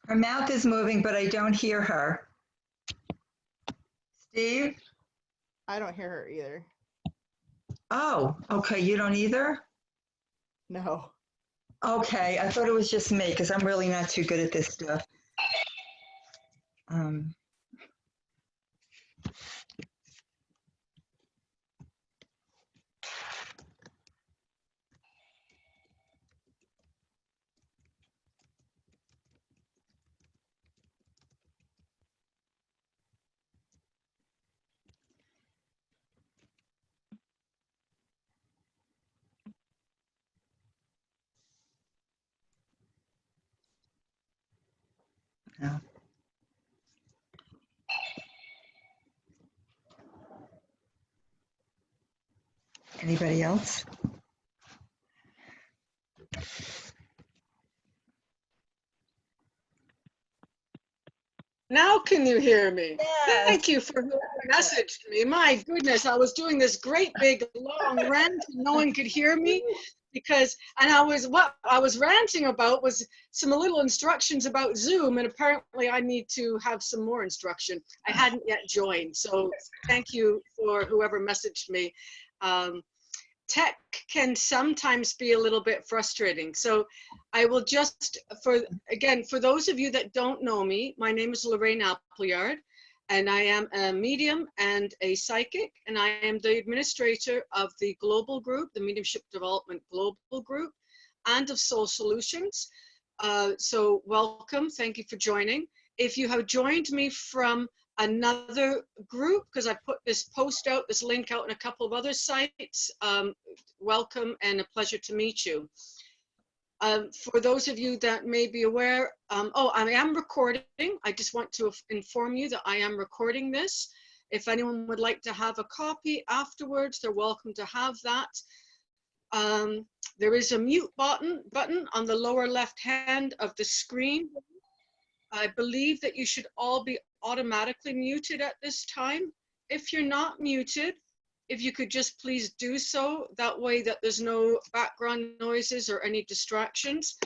Her mouth is moving, but I don't hear her. Steve? I don't hear her either. Oh, okay. You don't either? No. Okay. I thought it was just me because I'm really not too good at this stuff. No. Anybody else? Now can you hear me? Yes. Thank you for whoever messaged me. My goodness, I was doing this great big long rant and no one could hear me because, and what I was ranting about was some little instructions about Zoom, and apparently I need to have some more instruction. I hadn't yet joined, so thank you for whoever messaged me. Tech can sometimes be a little bit frustrating. So I will just, for those of you that don't know me, my name is Lorraine Appleyard, and I am a medium and a psychic, and I am the administrator of the global group, the Mediumship Development Global Group, and of Soul Solutions. So welcome, thank you for joining. If you have joined me from another group, because I put this post out, this link out in a couple of other sites, welcome and a pleasure to meet you. For those of you that may be aware, I am recording. I just want to inform you that I am recording this. If anyone would like to have a copy afterwards, they're welcome to have that. There is a mute button on the lower left hand of the screen. I believe that you should all be automatically muted at this time. If you're not muted, if you could just please do so, that way that there's no background noises or any distractions.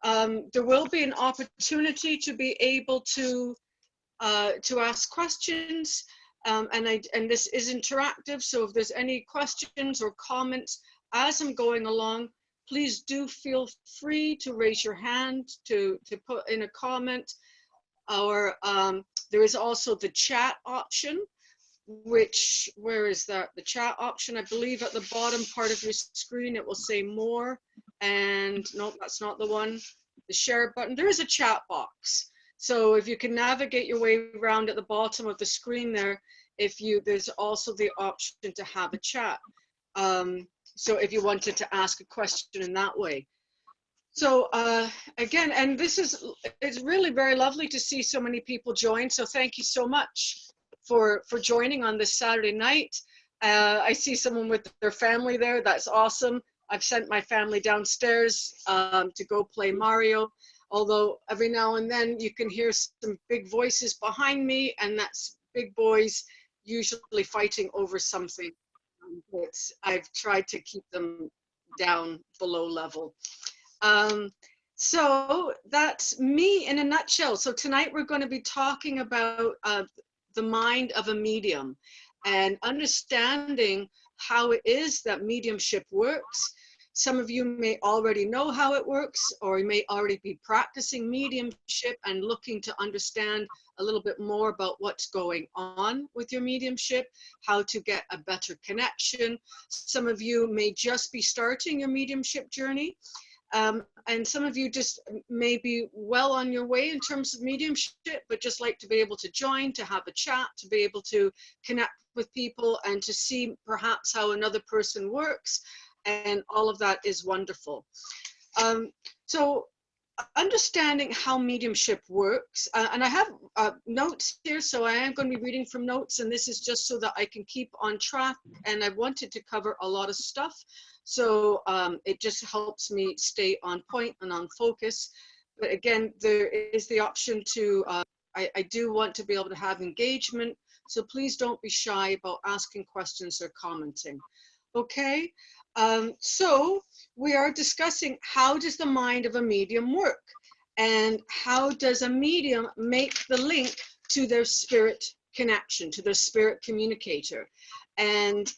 There will be an opportunity to be able to ask questions, and this is interactive, so if there's any questions or comments as I'm going along, please do feel free to raise your hand, to put in a comment, or there is also the chat option, which, where is that? The chat option, I believe at the bottom part of your screen, it will say more, and no, that's not the one. The share button, there is a chat box. So if you can navigate your way around at the bottom of the screen there, there's also the option to have a chat. So if you wanted to ask a question in that way. So again, and it's really very lovely to see so many people join. So thank you so much for joining on this Saturday night. I see someone with their family there. That's awesome. I've sent my family downstairs to go play Mario. Although every now and then you can hear some big voices behind me, and that's big boys usually fighting over something. I've tried to keep them down below level. So that's me in a nutshell. So tonight we're going to be talking about the mind of a medium and understanding how it is that mediumship works. Some of you may already know how it works, or you may already be practicing mediumship and looking to understand a little bit more about what's going on with your mediumship, how to get a better connection. Some of you may just be starting your mediumship journey. And some of you just may be well on your way in terms of mediumship, but just like to be able to join, to have a chat, to be able to connect with people and to see perhaps how another person works. And all of that is wonderful. So understanding how mediumship works, and I have notes here, so I am going to be reading from notes, and this is just so that I can keep on track, and I wanted to cover a lot of stuff. So it just helps me stay on point and on focus. But again, there is the option to, I do want to be able to have engagement, so please don't be shy about asking questions or commenting. Okay, so we are discussing how does the mind of a medium work? and how does a medium make the link to their spirit connection, to their spirit communicator. And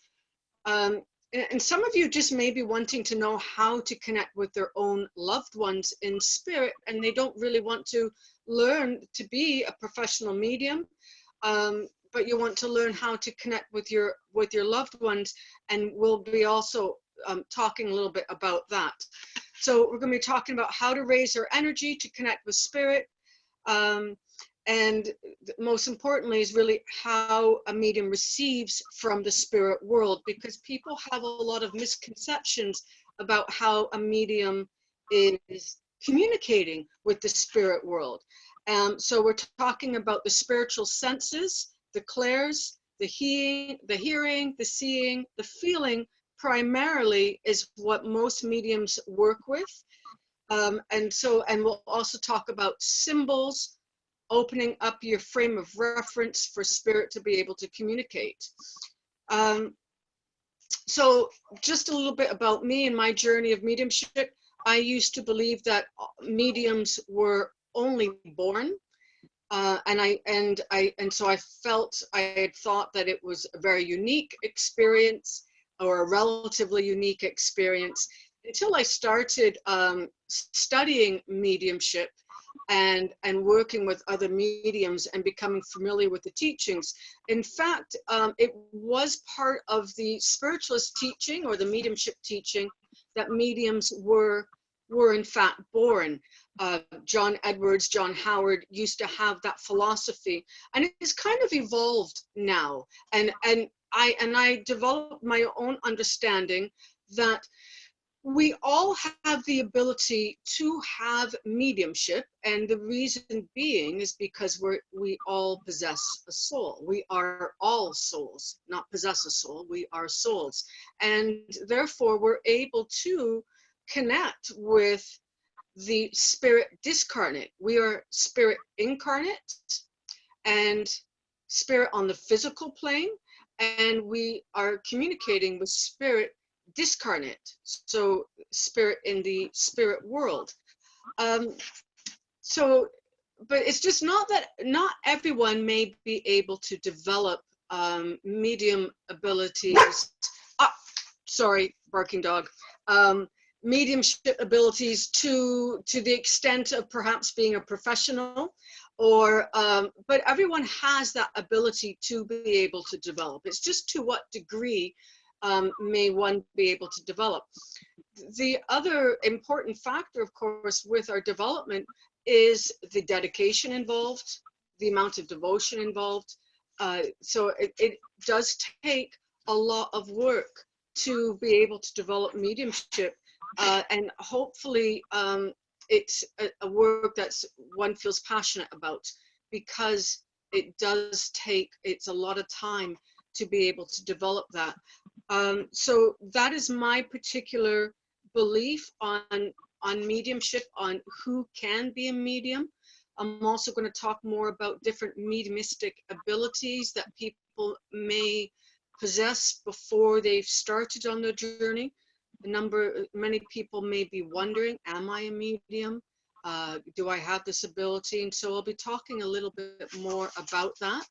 some of you just may be wanting to know how to connect with their own loved ones in spirit, and they don't really want to learn to be a professional medium, but you want to learn how to connect with your loved ones, and we'll be also talking a little bit about that. So we're going to be talking about how to raise our energy to connect with spirit, and most importantly is really how a medium receives from the spirit world, because people have a lot of misconceptions about how a medium is communicating with the spirit world. So we're talking about the spiritual senses, the clairs, the hearing, the seeing, the feeling primarily is what most mediums work with. And we'll also talk about symbols, opening up your frame of reference for spirit to be able to communicate. So just a little bit about me and my journey of mediumship. I used to believe that mediums were only born, so I had thought that it was a very unique experience, or a relatively unique experience, until I started studying mediumship and working with other mediums and becoming familiar with the teachings. In fact, it was part of the spiritualist teaching or the mediumship teaching that mediums were in fact born. John Edwards, John Howard used to have that philosophy, and it's kind of evolved now. And I developed my own understanding that we all have the ability to have mediumship, and the reason being is because we all possess a soul. We are all souls, not possess a soul. We are souls, and therefore we're able to connect with the spirit discarnate. We are spirit incarnate and spirit on the physical plane, and we are communicating with spirit discarnate, so spirit in the spirit world. But it's just not that not everyone may be able to develop medium abilities. Sorry, barking dog. Mediumship abilities to the extent of perhaps being a professional, or but everyone has that ability to be able to develop. It's just to what degree may one be able to develop. The other important factor, of course, with our development is the dedication involved, the amount of devotion involved. So it does take a lot of work to be able to develop mediumship, and hopefully it's a work that's one feels passionate about, because it's a lot of time to be able to develop that. So that is my particular belief on mediumship, on who can be a medium. I'm also going to talk more about different mediumistic abilities that people may possess before they've started on their journey. Many people may be wondering, am I a medium? Do I have this ability? And so I'll be talking a little bit more about that.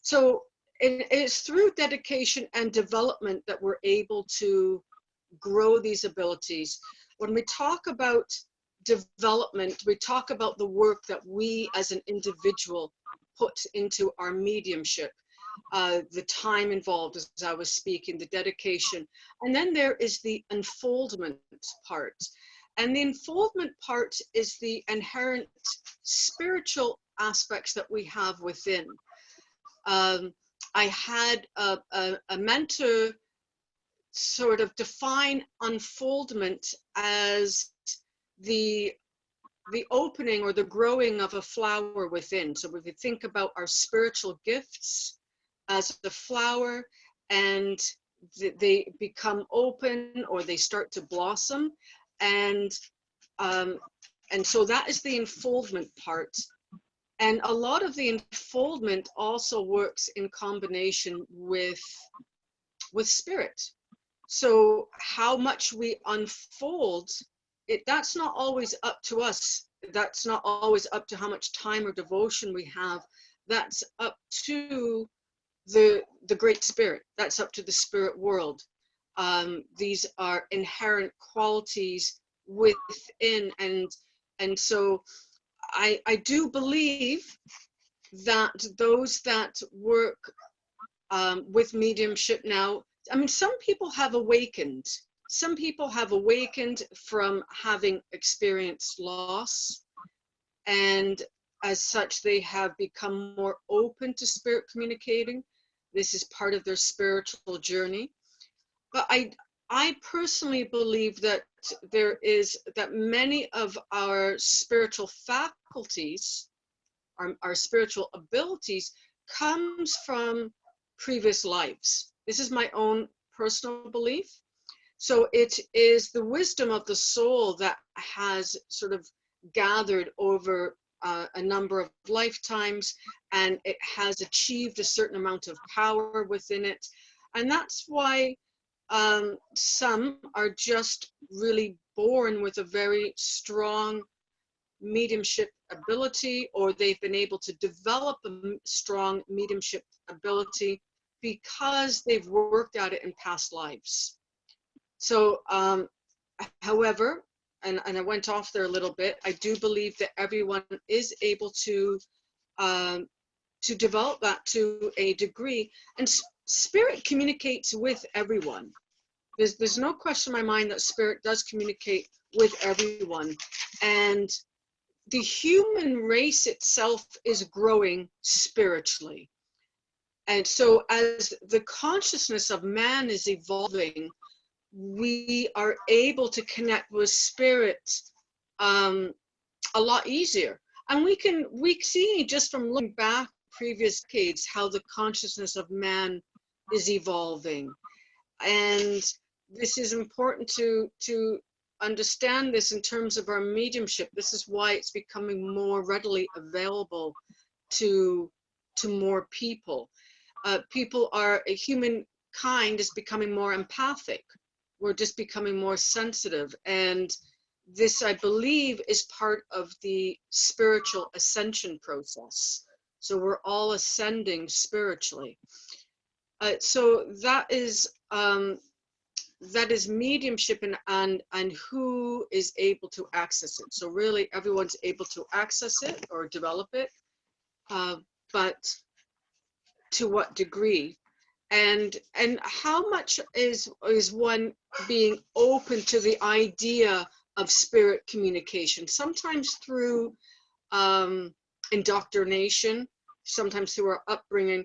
So it's through dedication and development that we're able to grow these abilities. When we talk about development, we talk about the work that we as an individual put into our mediumship, the time involved, as I was speaking, the dedication. And then there is the unfoldment part. And the unfoldment part is the inherent spiritual aspects that we have within. I had a mentor sort of define unfoldment as the opening or the growing of a flower within. So if you think about our spiritual gifts as the flower, and they become open or they start to blossom, and so that is the unfoldment part. And a lot of the unfoldment also works in combination with spirit. So how much we unfold that's not always up to us. That's not always up to how much time or devotion we have. That's up to the Great Spirit. That's up to the spirit world. These are inherent qualities within, and so I do believe that those that work with mediumship now, I mean, some people have awakened. Some people have awakened from having experienced loss, and as such, they have become more open to spirit communicating. This is part of their spiritual journey. But I personally believe that that many of our spiritual faculties, our spiritual abilities, comes from previous lives. This is my own personal belief. So it is the wisdom of the soul that has sort of gathered over a number of lifetimes, and it has achieved a certain amount of power within it. And that's why some are just really born with a very strong mediumship ability, or they've been able to develop a strong mediumship ability because they've worked at it in past lives. So, however, and I went off there a little bit, I do believe that everyone is able to develop that to a degree, and spirit communicates with everyone. There's no question in my mind that spirit does communicate with everyone, and the human race itself is growing spiritually. And so as the consciousness of man is evolving, we are able to connect with spirit a lot easier. And we see just from looking back previous decades how the consciousness of man is evolving. And this is important to understand this in terms of our mediumship. This is why it's becoming more readily available to more people. Humankind is becoming more empathic. We're just becoming more sensitive. And this, I believe, is part of the spiritual ascension process. So we're all ascending spiritually. So that is mediumship, and who is able to access it. So really everyone's able to access it or develop it, but to what degree, and how much is one being open to the idea of spirit communication, sometimes through indoctrination, sometimes through our upbringing.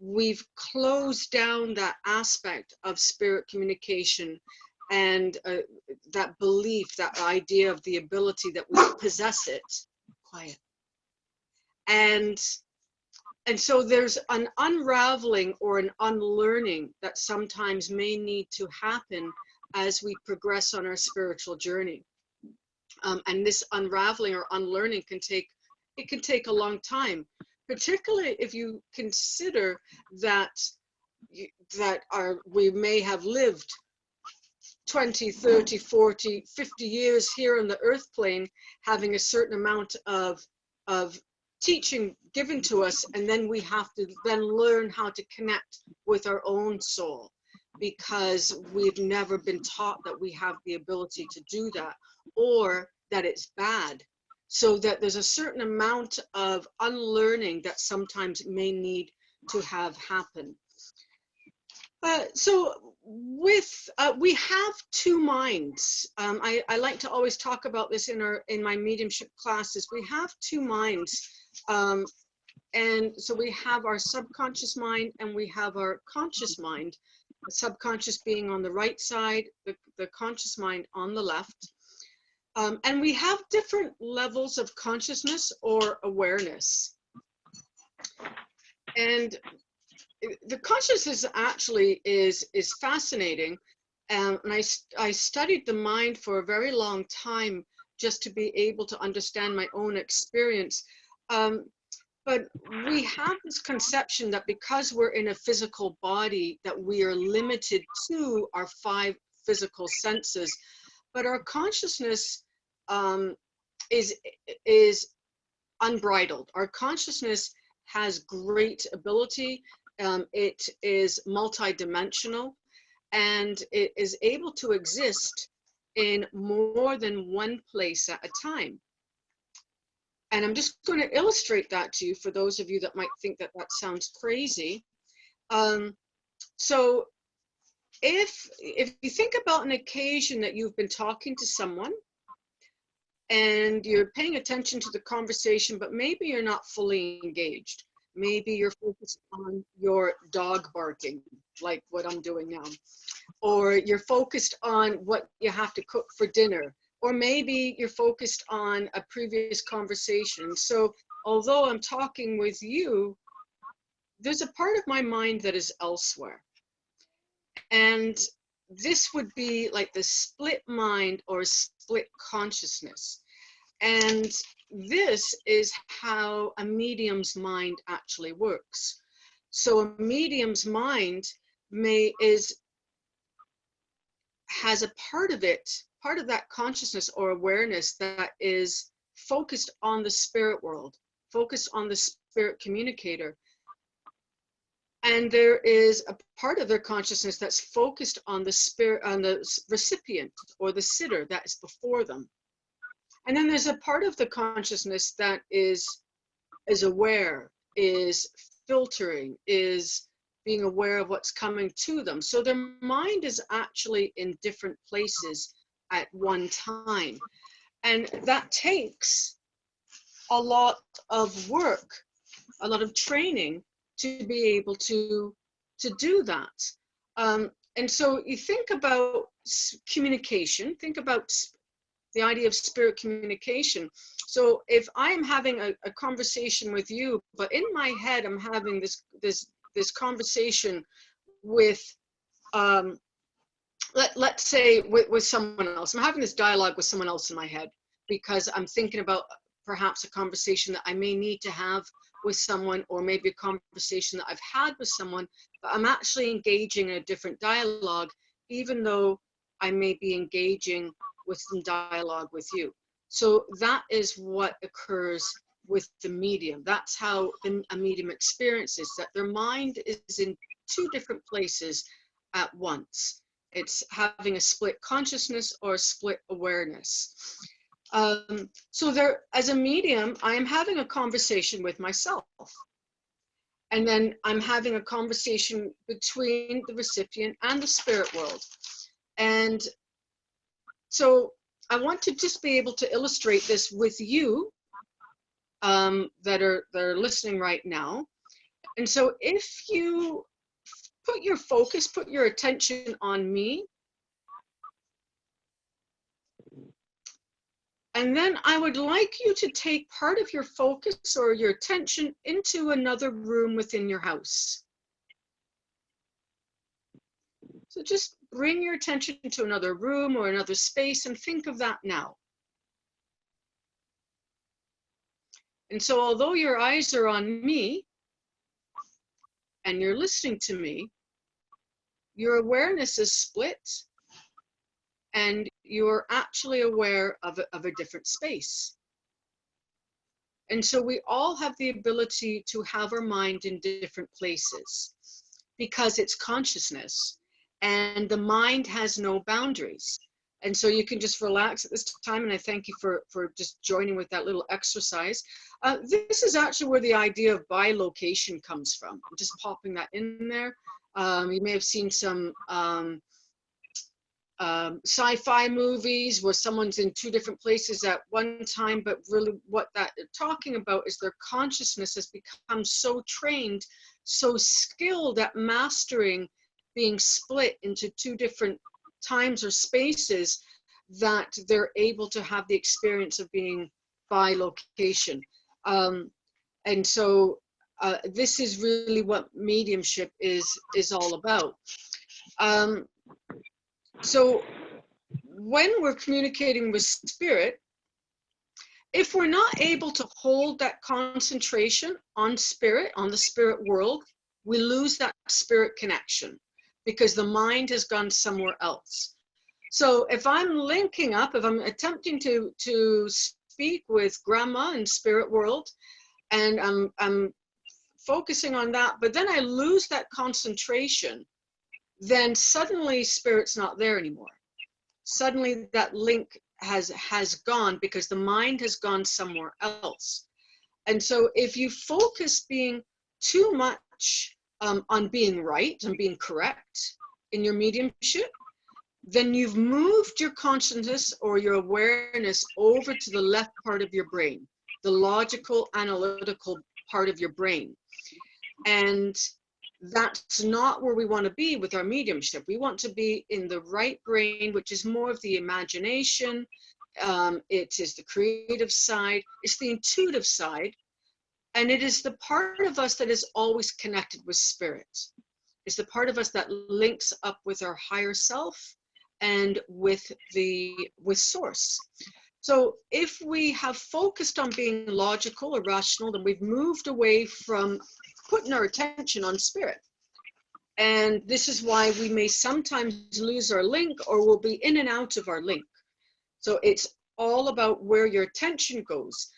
We've closed down that aspect of spirit communication, and that belief, that idea of the ability that we possess it. Quiet. And so there's an unraveling or an unlearning that sometimes may need to happen as we progress on our spiritual journey. And this unraveling or unlearning can take a long time, particularly if you consider that we may have lived 20, 30, 40, 50 years here on the earth plane, having a certain amount of teaching given to us, and then we have to then learn how to connect with our own soul, because we've never been taught that we have the ability to do that, or that it's bad. So that there's a certain amount of unlearning that sometimes may need to have happen. So we have two minds. I like to always talk about this in my mediumship classes. We have two minds. And so we have our subconscious mind and we have our conscious mind, the subconscious being on the right side, the conscious mind on the left. And we have different levels of consciousness or awareness. And the consciousness actually is fascinating. And I studied the mind for a very long time just to be able to understand my own experience. But we have this conception that because we're in a physical body, that we are limited to our 5 physical senses. but our consciousness is unbridled. Our consciousness has great ability. It is multidimensional, and it is able to exist in more than one place at a time. And I'm just going to illustrate that to you for those of you that might think that that sounds crazy. So if you think about an occasion that you've been talking to someone and you're paying attention to the conversation, but maybe you're not fully engaged. Maybe you're focused on your dog barking, like what I'm doing now. Or you're focused on what you have to cook for dinner. Or maybe you're focused on a previous conversation. So although I'm talking with you, there's a part of my mind that is elsewhere. And this would be like the split mind or split consciousness. And this is how a medium's mind actually works. So a medium's mind has a part of it, part of that consciousness or awareness that is focused on the spirit world, focused on the spirit communicator. And there is a part of their consciousness that's focused on the spirit, on the recipient or the sitter that is before them. And then there's a part of the consciousness that is aware, is filtering, is being aware of what's coming to them. So their mind is actually in different places at one time. And that takes a lot of work, a lot of training to be able to do that. And so you think about communication, think about the idea of spirit communication. So if I am having a conversation with you, but in my head I'm having this conversation with, let's say with someone else. I'm having this dialogue with someone else in my head because I'm thinking about perhaps a conversation that I may need to have with someone, or maybe a conversation that I've had with someone, but I'm actually engaging in a different dialogue, even though I may be engaging with some dialogue with you. So that is what occurs with the medium. That's how a medium experiences, that their mind is in two different places at once. It's having a split consciousness or a split awareness. So there, as a medium, I am having a conversation with myself. And then I'm having a conversation between the recipient and the spirit world. And so I want to just be able to illustrate this with you that are listening right now. And so if you put your focus, put your attention on me, and then I would like you to take part of your focus or your attention into another room within your house. So just bring your attention to another room or another space and think of that now. And so although your eyes are on me and you're listening to me, your awareness is split and you're actually aware of a different space. And so we all have the ability to have our mind in different places because it's consciousness, and the mind has no boundaries. And so you can just relax at this time, and I thank you for just joining with that little exercise. This is actually where the idea of bilocation comes from. I'm just popping that in there. You may have seen some sci-fi movies where someone's in two different places at one time, but really what that they're talking about is their consciousness has become so trained, so skilled at mastering being split into two different times or spaces that they're able to have the experience of being bilocation. And so this is really what mediumship is all about. So when we're communicating with spirit, if we're not able to hold that concentration on spirit, on the spirit world, we lose that spirit connection because the mind has gone somewhere else. So if I'm linking up, if I'm attempting to speak with grandma in spirit world, and I'm focusing on that, but then I lose that concentration, then suddenly spirit's not there anymore. Suddenly that link has gone because the mind has gone somewhere else. And so if you focus being too much on being right and being correct in your mediumship, then you've moved your consciousness or your awareness over to the left part of your brain, the logical, analytical part of your brain. And that's not where we want to be with our mediumship. We want to be in the right brain, which is more of the imagination. It is the creative side. It's the intuitive side. And it is the part of us that is always connected with spirit. It's the part of us that links up with our higher self and with source. So if we have focused on being logical or rational, then we've moved away from putting our attention on spirit. And this is why we may sometimes lose our link, or we'll be in and out of our link. So it's all about where your attention goes.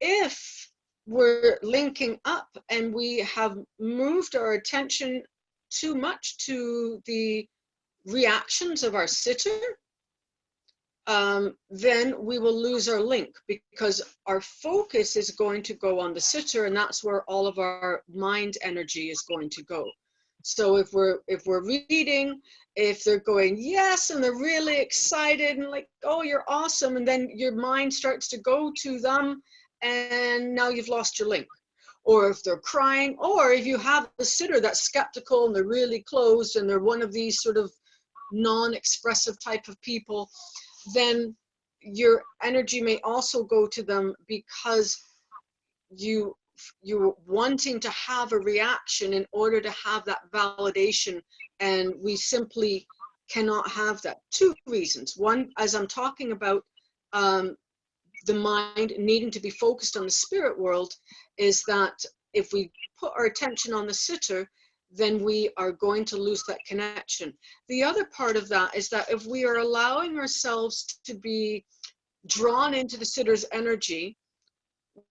If we're linking up and we have moved our attention too much to the reactions of our sitter, then we will lose our link, because our focus is going to go on the sitter, and that's where all of our mind energy is going to go. So if we're reading, if they're going yes and they're really excited and like, oh, you're awesome, and then your mind starts to go to them, and now you've lost your link. Or if they're crying, or if you have a sitter that's skeptical and they're really closed and they're one of these sort of non-expressive type of people, then your energy may also go to them, because you're wanting to have a reaction in order to have that validation, and we simply cannot have that. Two reasons. One, as I'm talking about the mind needing to be focused on the spirit world, is that if we put our attention on the sitter, then we are going to lose that connection. The other part of that is that if we are allowing ourselves to be drawn into the sitter's energy,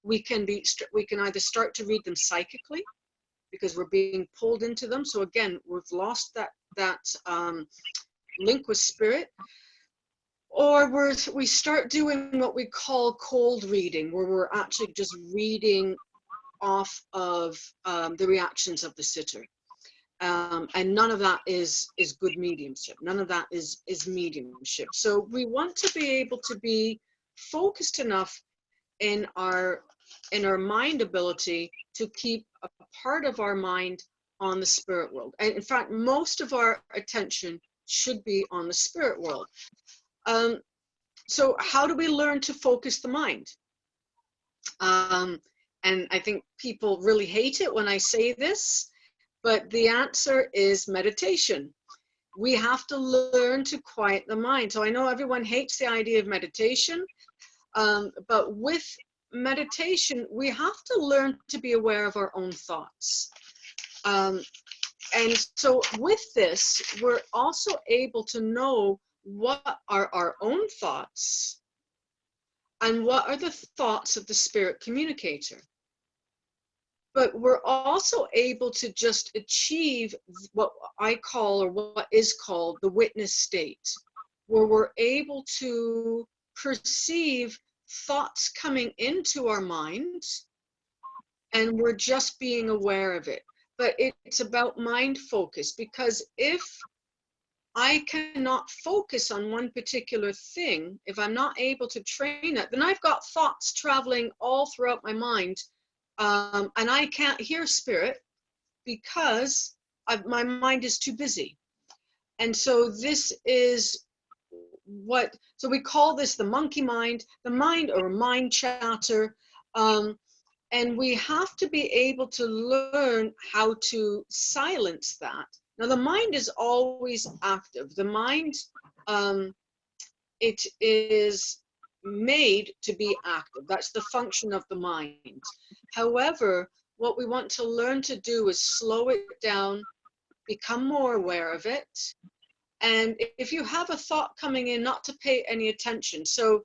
we can either start to read them psychically, because we're being pulled into them. So again, we've lost that link with spirit. Or we start doing what we call cold reading, where we're actually just reading off of the reactions of the sitter. And none of that is good mediumship. None of that is mediumship. So we want to be able to be focused enough in our mind ability to keep a part of our mind on the spirit world. And in fact, most of our attention should be on the spirit world. So how do we learn to focus the mind? And I think people really hate it when I say this, but the answer is meditation. We have to learn to quiet the mind. So I know everyone hates the idea of meditation, but with meditation, we have to learn to be aware of our own thoughts. And so with this, we're also able to know what are our own thoughts and what are the thoughts of the spirit communicator. But we're also able to just achieve what I call, or what is called, the witness state, where we're able to perceive thoughts coming into our minds, and we're just being aware of it. But it's about mind focus, because if I cannot focus on one particular thing, if I'm not able to train it, then I've got thoughts traveling all throughout my mind, and I can't hear spirit because my mind is too busy. And so this is so we call this the monkey mind, the mind or mind chatter. And we have to be able to learn how to silence that. Now, the mind is always active. The mind, it is made to be active. That's the function of the mind. However, what we want to learn to do is slow it down, become more aware of it, And if you have a thought coming in, not to pay any attention. So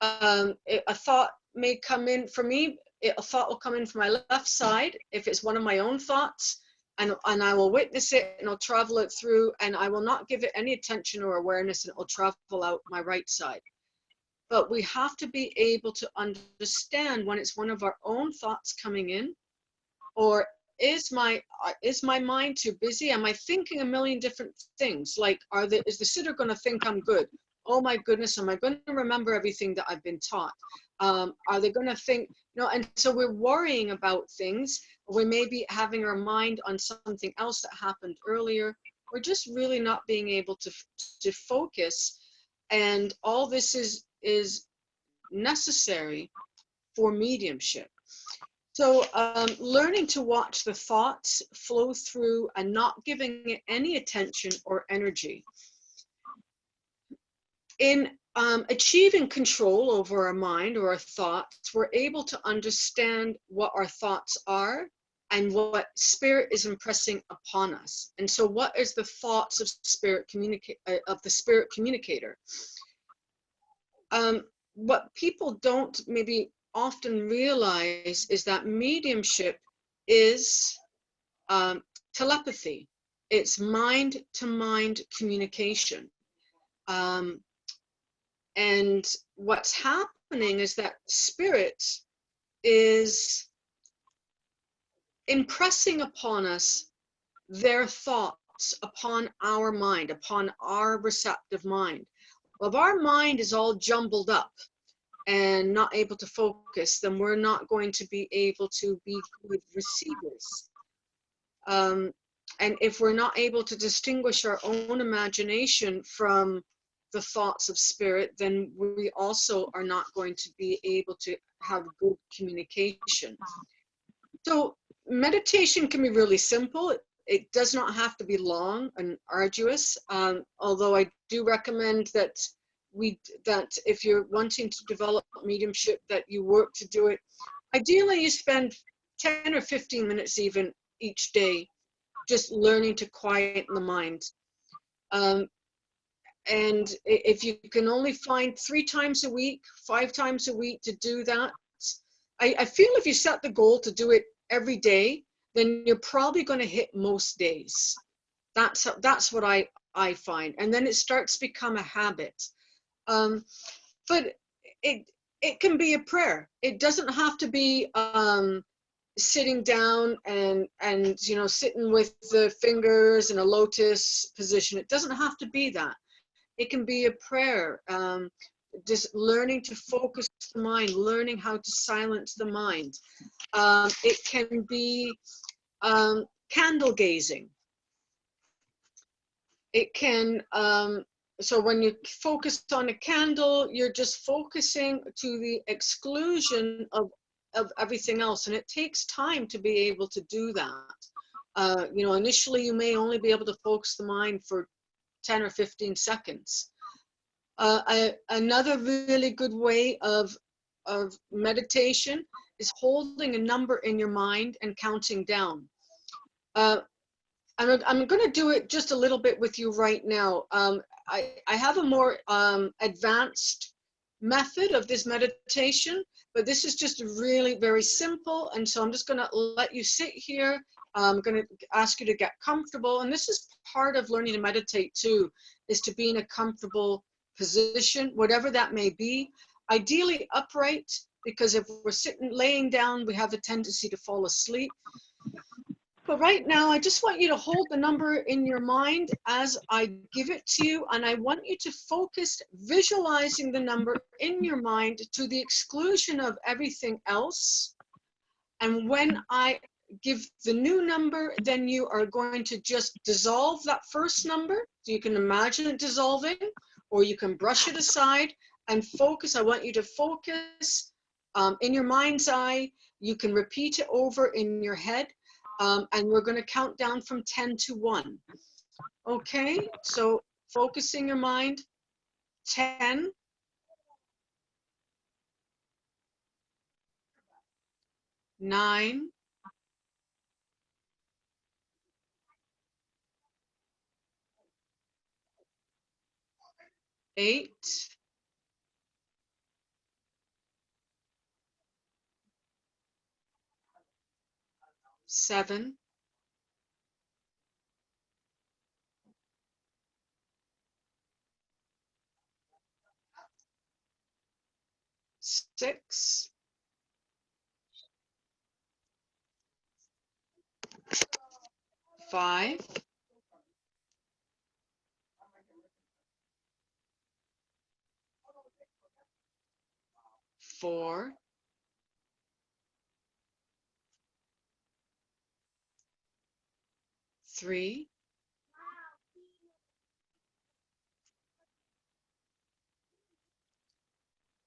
a thought may come in for me, a thought will come in from my left side if it's one of my own thoughts, and I will witness it and I'll travel it through, and I will not give it any attention or awareness, and it will travel out my right side. But we have to be able to understand when it's one of our own thoughts coming in, or is my mind too busy? Am I thinking a million different things? Like, is the sitter going to think I'm good? Oh my goodness, am I going to remember everything that I've been taught? Are they going to think, and so we're worrying about things. We may be having our mind on something else that happened earlier. We're just really not being able to focus. And all this is necessary for mediumship. So learning to watch the thoughts flow through and not giving it any attention or energy. In achieving control over our mind or our thoughts, we're able to understand what our thoughts are and what spirit is impressing upon us. And so what is the thoughts of the spirit communicator? What people don't maybe often realize is that mediumship is telepathy. It's mind-to-mind communication. And what's happening is that spirit is impressing upon us their thoughts upon our mind, upon our receptive mind. Well, if our mind is all jumbled up and not able to focus, then we're not going to be able to be good receivers. And if we're not able to distinguish our own imagination from the thoughts of spirit, then we also are not going to be able to have good communication. So meditation can be really simple. It does not have to be long and arduous, although I do recommend that if you're wanting to develop mediumship, that you work to do it. Ideally, you spend 10 or 15 minutes even each day just learning to quiet the mind. And if you can only find 3 times a week, 5 times a week to do that, I feel if you set the goal to do it every day, then you're probably going to hit most days. That's what I find. And then it starts to become a habit. But it can be a prayer. It doesn't have to be sitting down and sitting with the fingers in a lotus position. It doesn't have to be that. It can be a prayer, just learning to focus the mind, learning how to silence the mind. It can be candle gazing. It can, so when you focus on a candle, you're just focusing to the exclusion of everything else. And it takes time to be able to do that. Initially you may only be able to focus the mind for 10 or 15 seconds. Another really good way of meditation is holding a number in your mind and counting down. I'm going to do it just a little bit with you right now. I have a more advanced method of this meditation, but this is just really very simple. And so I'm just going to let you sit here. I'm going to ask you to get comfortable. And this is part of learning to meditate too, is to be in a comfortable position, whatever that may be. Ideally upright, because if we're laying down, we have a tendency to fall asleep. But right now, I just want you to hold the number in your mind as I give it to you, and I want you to focus visualizing the number in your mind to the exclusion of everything else. And when I give the new number, then you are going to just dissolve that first number. So you can imagine it dissolving, or you can brush it aside and focus. I want you to focus in your mind's eye. You can repeat it over in your head. And we're going to count down from 10 to 1. Okay, so focusing your mind, 10, 9, 8, 7, 6, 5, 4, 3,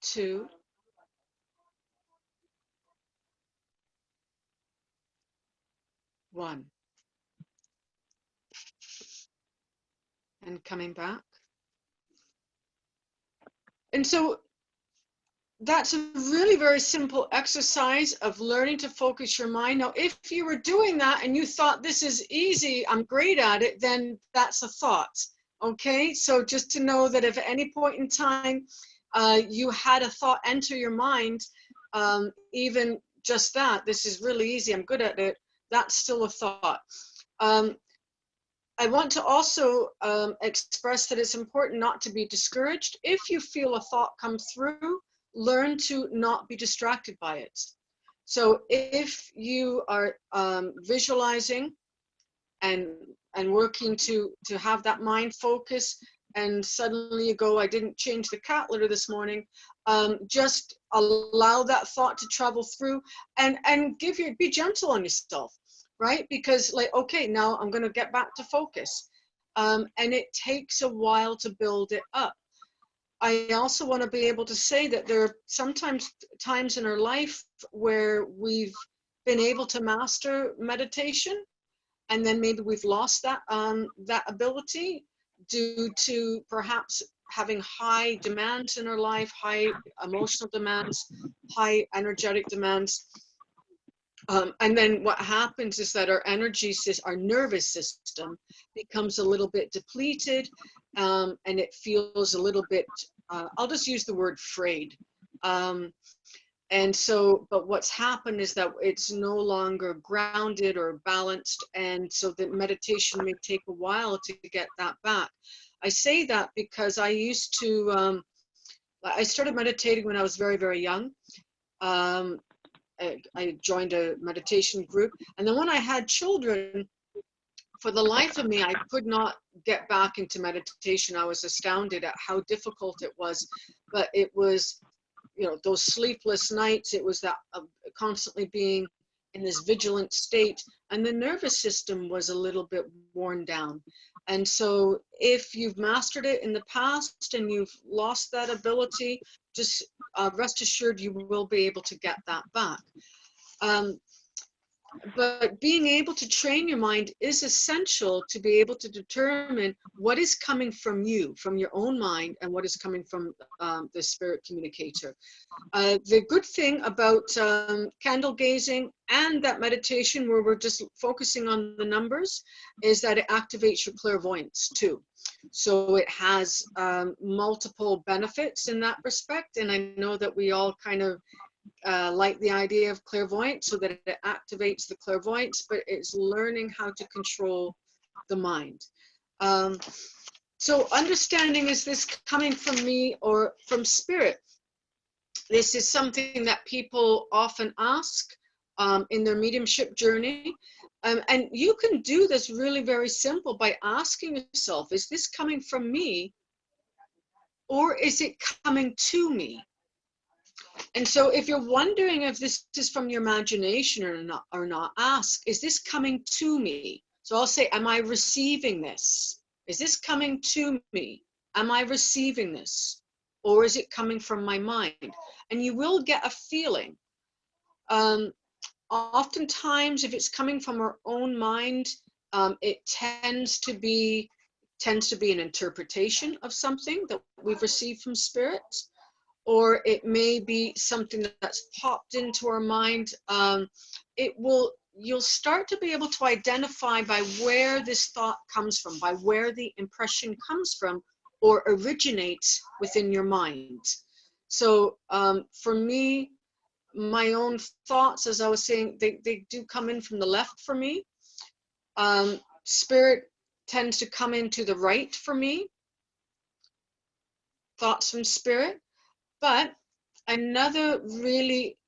2, 1. And coming back. And so that's a really very simple exercise of learning to focus your mind. Now, if you were doing that and you thought this is easy, I'm great at it, then that's a thought. Okay, so just to know that if at any point in time you had a thought enter your mind, even just that, this is really easy, I'm good at it, that's still a thought. I want to also express that it's important not to be discouraged. If you feel a thought come through, learn to not be distracted by it. So if you are visualizing and working to have that mind focus, and suddenly you go, I didn't change the cat litter this morning, just allow that thought to travel through and be gentle on yourself, right? Because like, okay, now I'm going to get back to focus. And it takes a while to build it up. I also want to be able to say that there are sometimes times in our life where we've been able to master meditation, and then maybe we've lost that that ability due to perhaps having high demands in our life, high emotional demands, high energetic demands. And then what happens is that our our nervous system becomes a little bit depleted, and it feels a little bit, I'll just use the word frayed. And so, but what's happened is that it's no longer grounded or balanced, and so the meditation may take a while to get that back. I say that because I used to, I started meditating when I was very, very young. I joined a meditation group, and then when I had children, for the life of me, I could not get back into meditation. I was astounded at how difficult it was, but it was, you know, those sleepless nights, it was that constantly being in this vigilant state, and the nervous system was a little bit worn down. And so if you've mastered it in the past and you've lost that ability, just rest assured you will be able to get that back. But being able to train your mind is essential to be able to determine what is coming from you, from your own mind, and what is coming from the spirit communicator. The good thing about candle gazing and that meditation where we're just focusing on the numbers is that it activates your clairvoyance too. So it has multiple benefits in that respect. And I know that we all kind of like the idea of clairvoyance, so that it activates the clairvoyance, but it's learning how to control the mind. So understanding, is this coming from me or from spirit? This is something that people often ask in their mediumship journey. And you can do this really very simple by asking yourself, is this coming from me or is it coming to me? And so if you're wondering if this is from your imagination or not, ask, is this coming to me? So I'll say, am I receiving this? Is this coming to me? Am I receiving this? Or is it coming from my mind? And you will get a feeling. Oftentimes, if it's coming from our own mind, it tends to be an interpretation of something that we've received from spirit. Or it may be something that's popped into our mind. You'll start to be able to identify by where this thought comes from, by where the impression comes from, or originates within your mind. So for me, my own thoughts, as I was saying, they do come in from the left for me. Spirit tends to come in to the right for me, thoughts from spirit. But another really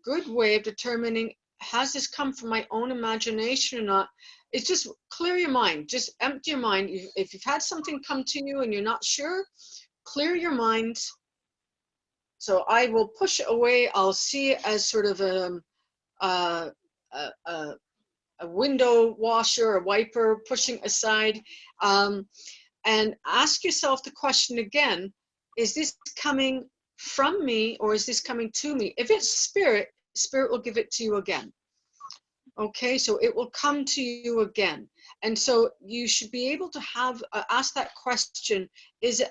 good way of determining, has this come from my own imagination or not, is just clear your mind. Just empty your mind. If you've had something come to you and you're not sure, clear your mind. So I will push it away. I'll see it as sort of a window washer, a wiper, pushing aside. And ask yourself the question again, is this coming from me or is this coming to me? If it's spirit, spirit will give it to you again. Okay, so it will come to you again. And so you should be able to have, ask that question, is it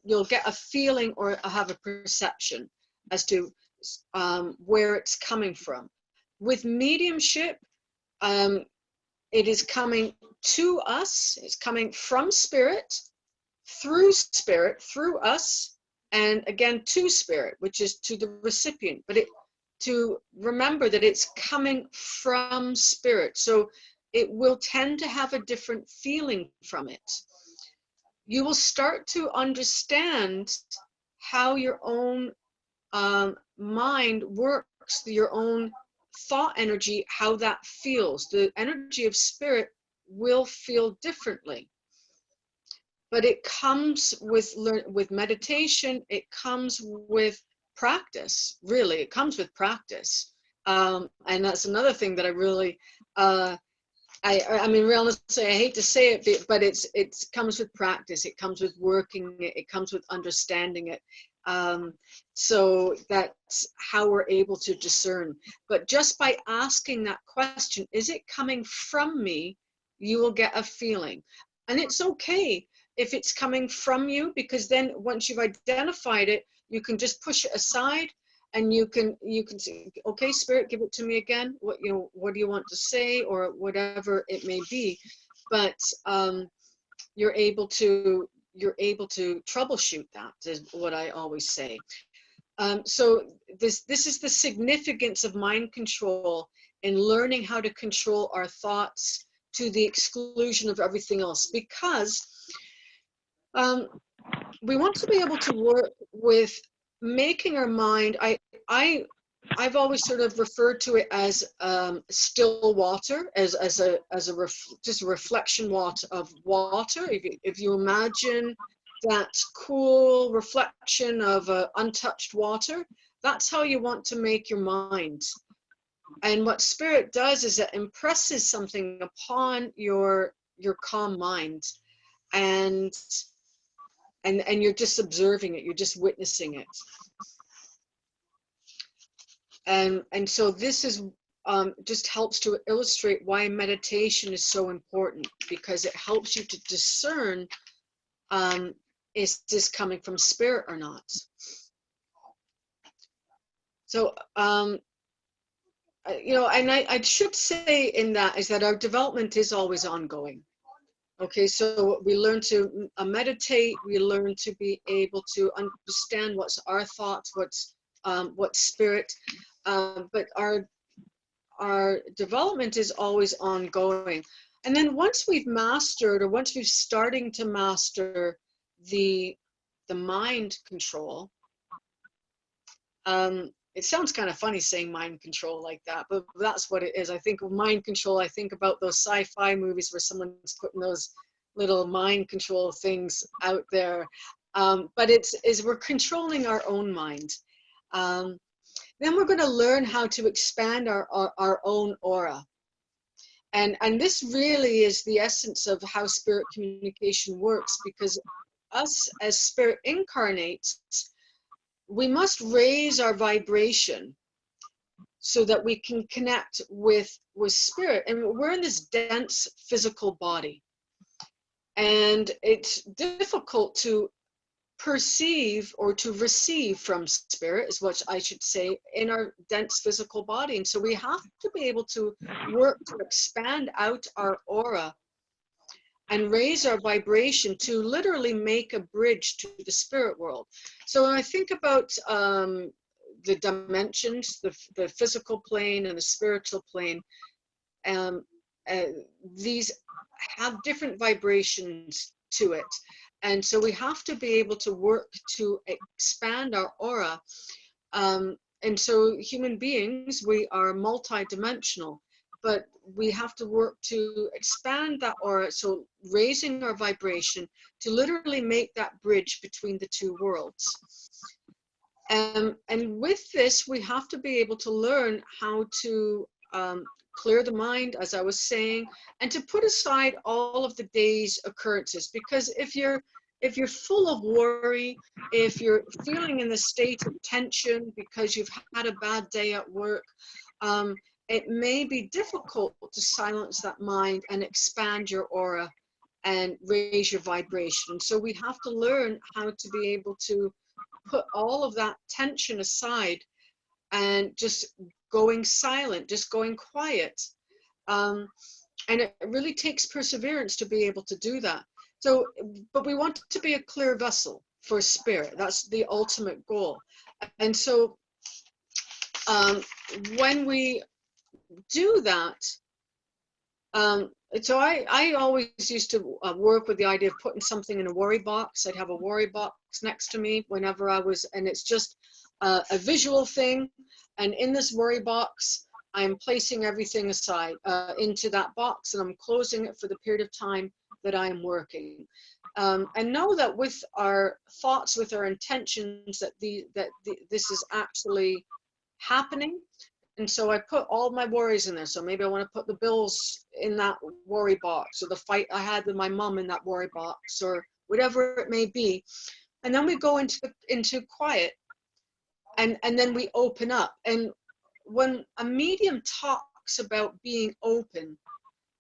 you'll get a feeling or have a perception as to where it's coming from. With mediumship, it is coming to us, it's coming from spirit, through us, and again to spirit, which is to the recipient. But to remember that it's coming from spirit. So it will tend to have a different feeling from it. You will start to understand how your own mind works, your own thought energy, how that feels. The energy of spirit will feel differently. But it comes with meditation, it comes with practice, really. It comes with practice. And that's another thing that I really, I mean, real honestly, I hate to say it, but it comes with practice. It comes with working it. It comes with understanding it. So that's how we're able to discern. But just by asking that question, is it coming from me? You will get a feeling. And it's okay if it's coming from you, because then once you've identified it, you can just push it aside and you can say, okay, spirit, give it to me again. What do you want to say, or whatever it may be. But you're able to troubleshoot that, is what I always say. So this is the significance of mind control in learning how to control our thoughts to the exclusion of everything else, because we want to be able to work with making our mind. I've always sort of referred to it as still water, just a reflection of water. If you imagine that cool reflection of untouched water, that's how you want to make your mind. And what spirit does is it impresses something upon your calm mind, and you're just observing it, you're just witnessing it. And so this is just helps to illustrate why meditation is so important, because it helps you to discern, is this coming from spirit or not? So, and I should say in that is that our development is always ongoing. Okay, so we learn to meditate, we learn to be able to understand what's our thoughts, what's spirit, but our development is always ongoing. And then once we've mastered, or once we're starting to master the mind control, it sounds kind of funny saying mind control like that, but that's what it is. I think of mind control, I think about those sci-fi movies where someone's putting those little mind control things out there. But we're controlling our own mind. Then we're going to learn how to expand our own aura. And this really is the essence of how spirit communication works, because us as spirit incarnates, we must raise our vibration so that we can connect with spirit. And we're in this dense physical body. And it's difficult to perceive or to receive from spirit, is what I should say, in our dense physical body. And so we have to be able to work to expand out our aura and raise our vibration to literally make a bridge to the spirit world. So when I think about the dimensions, the physical plane and the spiritual plane, these have different vibrations to it. And so we have to be able to work to expand our aura. And so human beings, we are multidimensional, but we have to work to expand that aura. So raising our vibration to literally make that bridge between the two worlds. And with this, we have to be able to learn how to clear the mind, as I was saying, and to put aside all of the day's occurrences. Because if you're full of worry, if you're feeling in the state of tension because you've had a bad day at work, it may be difficult to silence that mind and expand your aura and raise your vibration. So we have to learn how to be able to put all of that tension aside and just going silent, just going quiet. And it really takes perseverance to be able to do that. So, but we want to be a clear vessel for spirit. That's the ultimate goal. And so when we do that, so I always used to work with the idea of putting something in a worry box. I'd have a worry box next to me whenever I was, and it's just a visual thing. And in this worry box, I'm placing everything aside into that box, and I'm closing it for the period of time that I am working. And know that with our thoughts, with our intentions, that this is actually happening. And so I put all my worries in there. So maybe I want to put the bills in that worry box, or the fight I had with my mom in that worry box, or whatever it may be. And then we go into quiet, and then we open up. And when a medium talks about being open,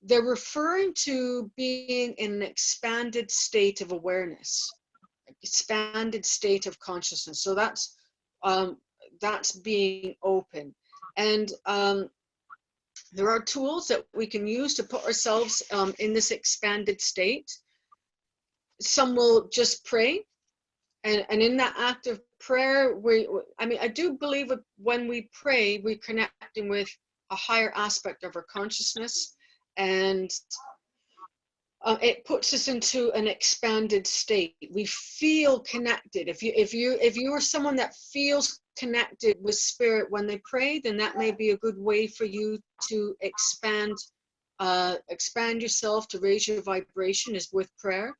they're referring to being in an expanded state of awareness, expanded state of consciousness. So that's being open. And there are tools that we can use to put ourselves in this expanded state. Some will just pray, and in that act of prayer, I do believe that when we pray, we're connecting with a higher aspect of our consciousness, and it puts us into an expanded state. We feel connected. If you are someone that feels connected with spirit when they pray, then that may be a good way for you to expand yourself, to raise your vibration, is with prayer.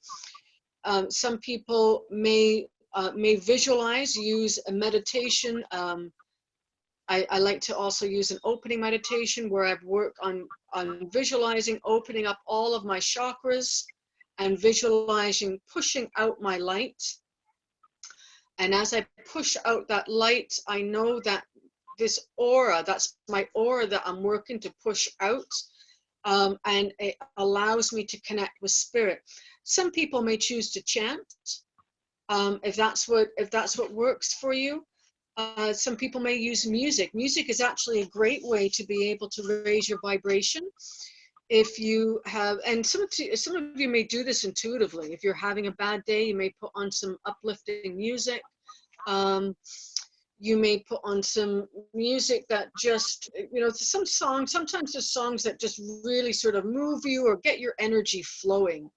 Some people may visualize, use a meditation. I like to also use an opening meditation where I've worked on visualizing, opening up all of my chakras and visualizing pushing out my light. And as I push out that light, I know that this aura, that's my aura that I'm working to push out, and it allows me to connect with spirit. Some people may choose to chant, if that's what works for you. Some people may use music. Music is actually a great way to be able to raise your vibration. If you have, and some of you may do this intuitively. If you're having a bad day, you may put on some uplifting music. You may put on some music that just, some songs, sometimes there's songs that just really sort of move you or get your energy flowing.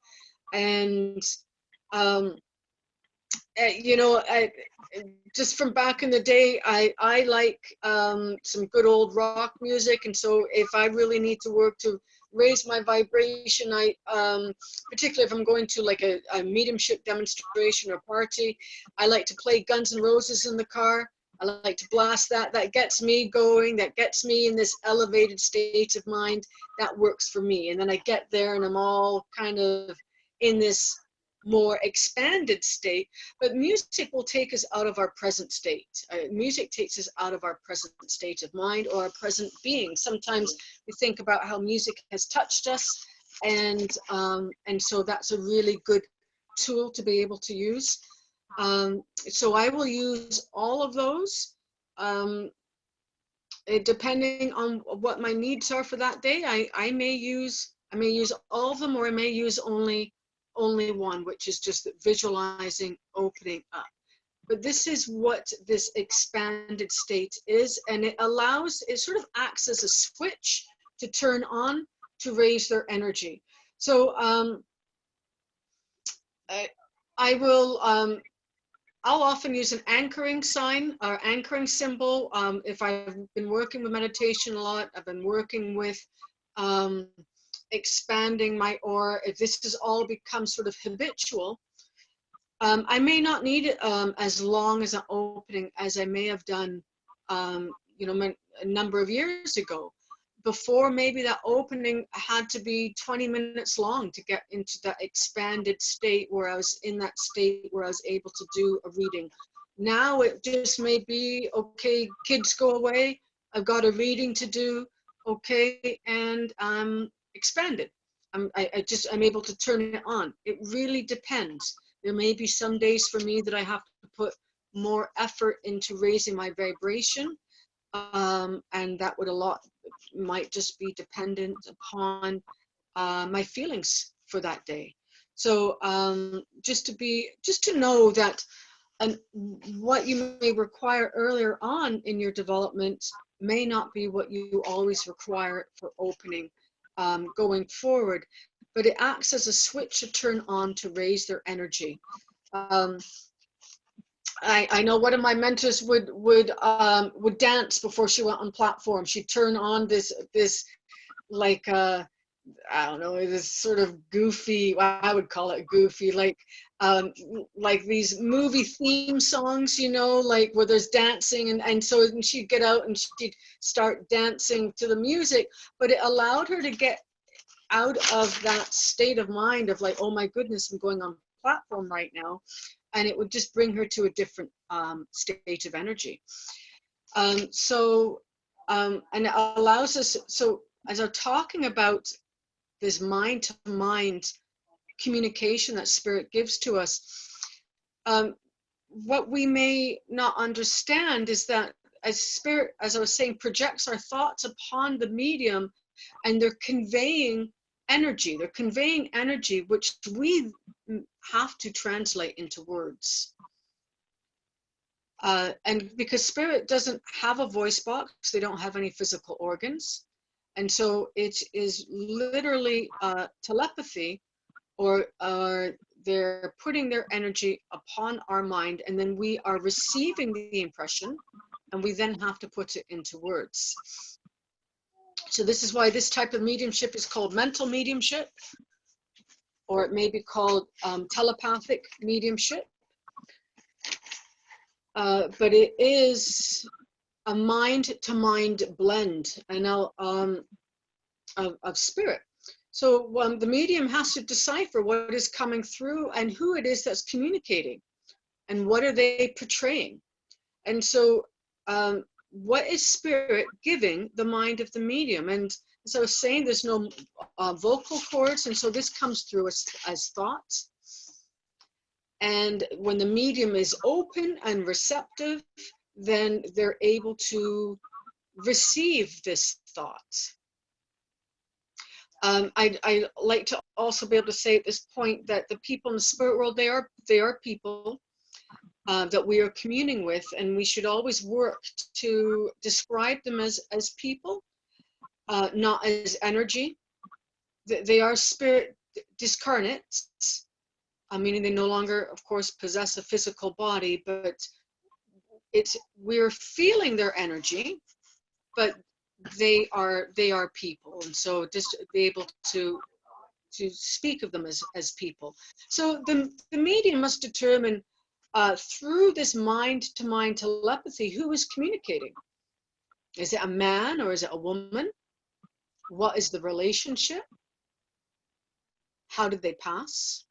And, just from back in the day, I like some good old rock music. And so if I really need to work to raise my vibration, particularly if I'm going to like a mediumship demonstration or party, I like to play Guns N' Roses in the car. I like to blast that. That gets me going. That gets me in this elevated state of mind. That works for me. And then I get there and I'm all kind of in this more expanded state. But music will take us out of our present state. Music takes us out of our present state of mind or our present being. Sometimes we think about how music has touched us, and so that's a really good tool to be able to use. So I will use all of those. Depending on what my needs are for that day, I may use I may use all of them, or I may use only one, which is just visualizing opening up. But this is what this expanded state is, and it sort of acts as a switch to turn on, to raise their energy. So I'll often use an anchoring sign or anchoring symbol. If I've been working with meditation a lot, I've been working with expanding my aura. If this has all become sort of habitual, I may not need it as long as an opening as I may have done, you know, a number of years ago. Before, maybe that opening had to be 20 minutes long to get into that expanded state where I was in that state where I was able to do a reading. Now it just may be, okay, kids go away, I've got a reading to do, okay, and I'm expanded. I'm able to turn it on. It really depends. There may be some days for me that I have to put more effort into raising my vibration, and that might just be dependent upon my feelings for that day. So just to know that, and what you may require earlier on in your development may not be what you always require for opening going forward, but it acts as a switch to turn on to raise their energy. I know one of my mentors would dance before she went on platform. She'd turn on this like I don't know, this sort of goofy, well, I would call it goofy, like these movie theme songs, you know, like where there's dancing, and so she'd get out and she'd start dancing to the music, but it allowed her to get out of that state of mind of like, oh my goodness, I'm going on platform right now. And it would just bring her to a different state of energy. And it allows us, so as I'm talking about this mind-to-mind communication that spirit gives to us, what we may not understand is that as spirit, as I was saying, projects our thoughts upon the medium, and they're conveying energy. They're conveying energy which we have to translate into words. And because spirit doesn't have a voice box, they don't have any physical organs. And so it is literally telepathy, or they're putting their energy upon our mind, and then we are receiving the impression, and we then have to put it into words. So this is why this type of mediumship is called mental mediumship, or it may be called telepathic mediumship. But it is a mind-to-mind blend, of spirit. So the medium has to decipher what is coming through and who it is that's communicating, and what are they portraying. And so what is spirit giving the mind of the medium? And as I was saying, there's no vocal cords, and so this comes through as thoughts. And when the medium is open and receptive, then they're able to receive this thought. I like to also be able to say at this point that the people in the spirit world, they are people that we are communing with, and we should always work to describe them as people, not as energy. They are spirit discarnates, meaning they no longer, of course, possess a physical body, but we're feeling their energy, but they are people, and so just be able to speak of them as people. So the medium must determine through this mind-to-mind telepathy who is communicating. Is it a man or is it a woman? What is the relationship? How did they pass?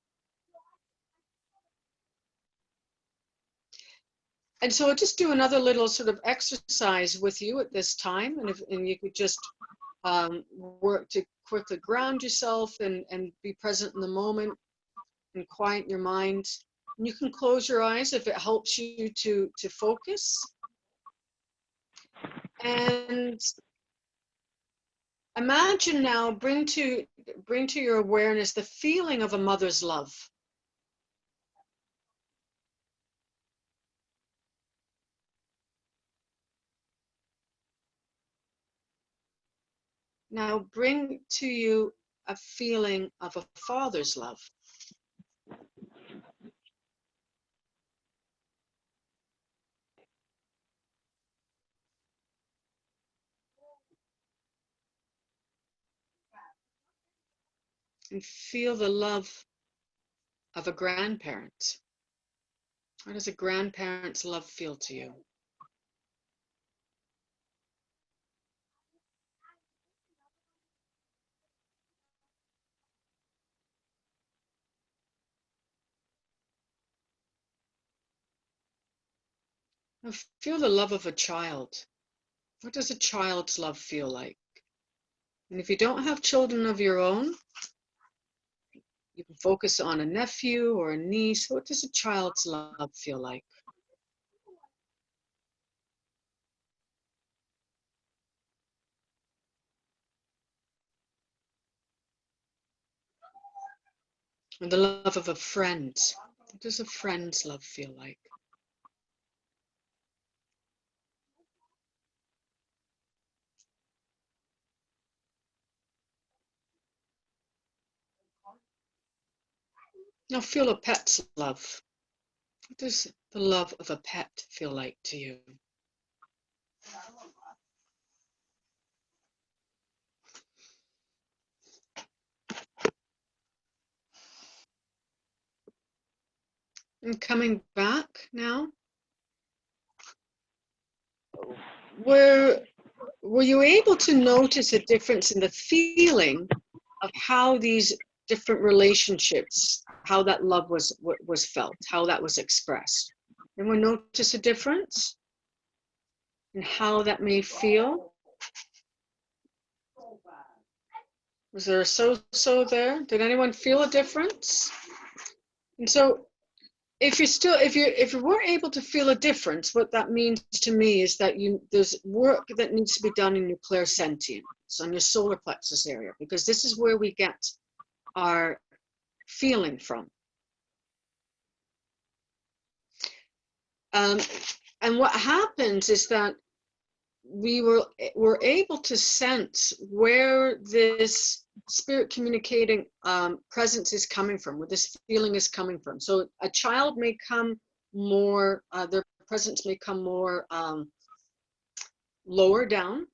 And so I'll just do another little sort of exercise with you at this time, and you could just work to quickly ground yourself and be present in the moment and quiet your mind. And you can close your eyes if it helps you to focus. And Imagine now, bring to your awareness the feeling of a mother's love. Now bring to you a feeling of a father's love. And feel the love of a grandparent. How does a grandparent's love feel to you? Now feel the love of a child. What does a child's love feel like? And if you don't have children of your own, you can focus on a nephew or a niece. What does a child's love feel like? And the love of a friend. What does a friend's love feel like? Now feel a pet's love. What does the love of a pet feel like to you? And coming back now, were you able to notice a difference in the feeling of how these different relationships, how that love was felt, how that was expressed? Anyone notice a difference in how that may feel? Was there a so-so there? Did anyone feel a difference? And so if you weren't able to feel a difference, what that means to me is that there's work that needs to be done in your clairsentience, on your solar plexus area, because this is where we get our feeling from. And what happens is that we were able to sense where this spirit communicating presence is coming from, where this feeling is coming from. So a child may come more, their presence may come more lower down.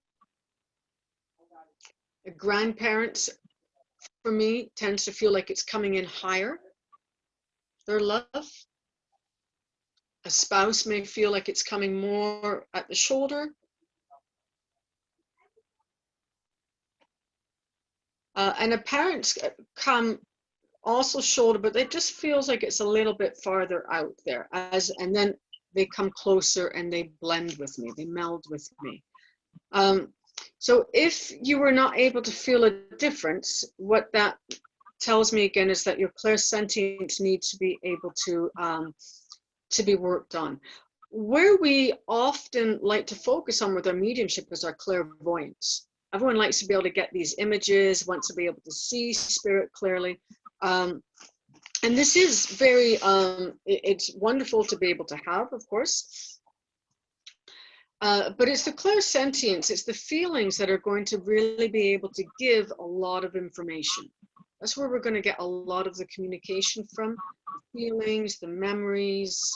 A grandparents, for me, tends to feel like it's coming in higher, their love. A spouse may feel like it's coming more at the shoulder. And a parents come also shoulder, but it just feels like it's a little bit farther out there. And then they come closer and they blend with me, they meld with me. So if you were not able to feel a difference, what that tells me again is that your clairsentience needs to be able to be worked on. Where we often like to focus on with our mediumship is our clairvoyance. Everyone likes to be able to get these images, wants to be able to see spirit clearly. And this is very, it's wonderful to be able to have, of course. But it's the clairsentience, it's the feelings that are going to really be able to give a lot of information. That's where we're going to get a lot of the communication from, feelings, the memories,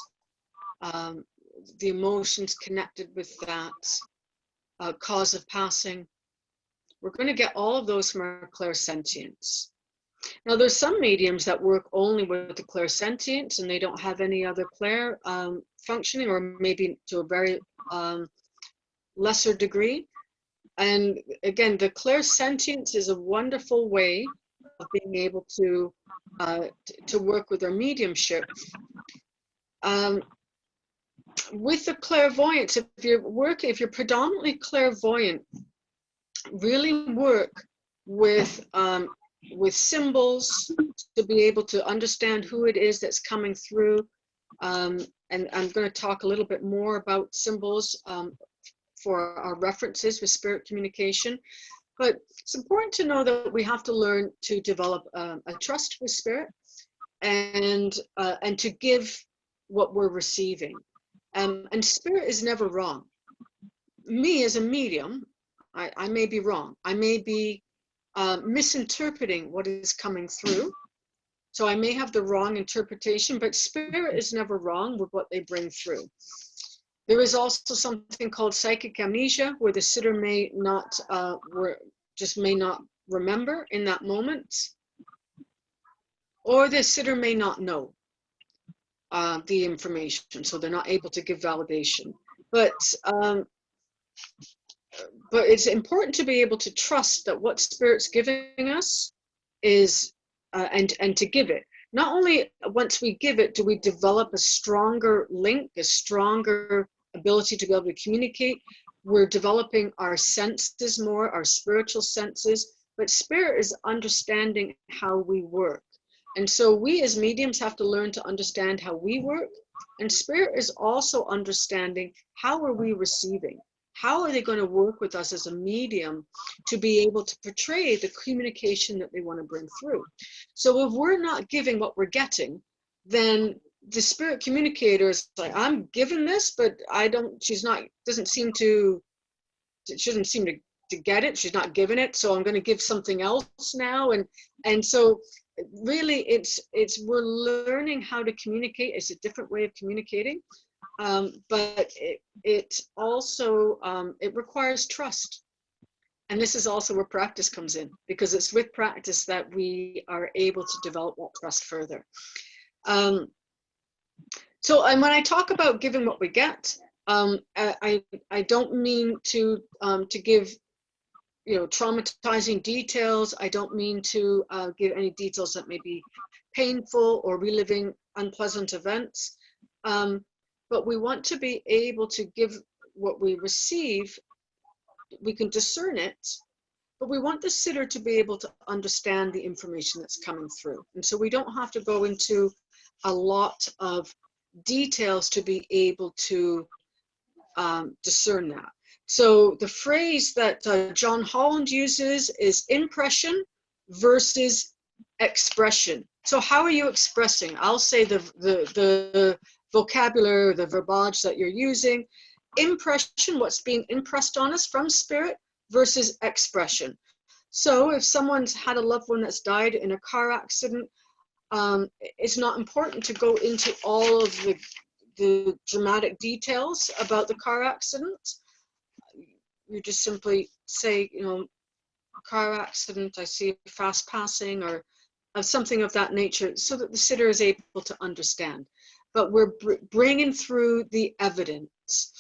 the emotions connected with that, cause of passing. We're going to get all of those from our clairsentience. Now, there's some mediums that work only with the clairsentience and they don't have any other clair functioning, or maybe to a very lesser degree. And again, the clairsentience is a wonderful way of being able to work with our mediumship. With the clairvoyance, if you're predominantly clairvoyant, really work with symbols to be able to understand who it is that's coming through. And I'm going to talk a little bit more about symbols for our references with spirit communication. But it's important to know that we have to learn to develop a trust with spirit, and to give what we're receiving. And spirit is never wrong. Me as a medium, I may be wrong. I may be misinterpreting what is coming through. So I may have the wrong interpretation, but spirit is never wrong with what they bring through. There is also something called psychic amnesia, where the sitter may not, just may not remember in that moment, or the sitter may not know the information, so they're not able to give validation. But it's important to be able to trust that what spirit's giving us is, and to give it. Not only once we give it, do we develop a stronger link, a stronger ability to be able to communicate. We're developing our senses more, our spiritual senses, but spirit is understanding how we work. And so we as mediums have to learn to understand how we work. And spirit is also understanding how are we receiving? How are they going to work with us as a medium to be able to portray the communication that they want to bring through? So if we're not giving what we're getting, then the spirit communicator is like, I'm giving this, but she doesn't seem to get it. She's not giving it. So I'm going to give something else now. And so really we're learning how to communicate. It's a different way of communicating. But it also, it requires trust. And this is also where practice comes in, because it's with practice that we are able to develop that trust further. So, and when I talk about giving what we get, I don't mean to give, traumatizing details. I don't mean to give any details that may be painful or reliving unpleasant events. But we want to be able to give what we receive. We can discern it, but we want the sitter to be able to understand the information that's coming through. And so we don't have to go into a lot of details to be able to discern that. So the phrase that John Holland uses is impression versus expression. So how are you expressing? I'll say the vocabulary, the verbiage that you're using. Impression, what's being impressed on us from spirit, versus expression. So if someone's had a loved one that's died in a car accident, it's not important to go into all of the dramatic details about the car accident. You just simply say, car accident, I see fast passing, or something of that nature, so that the sitter is able to understand. But we're bringing through the evidence.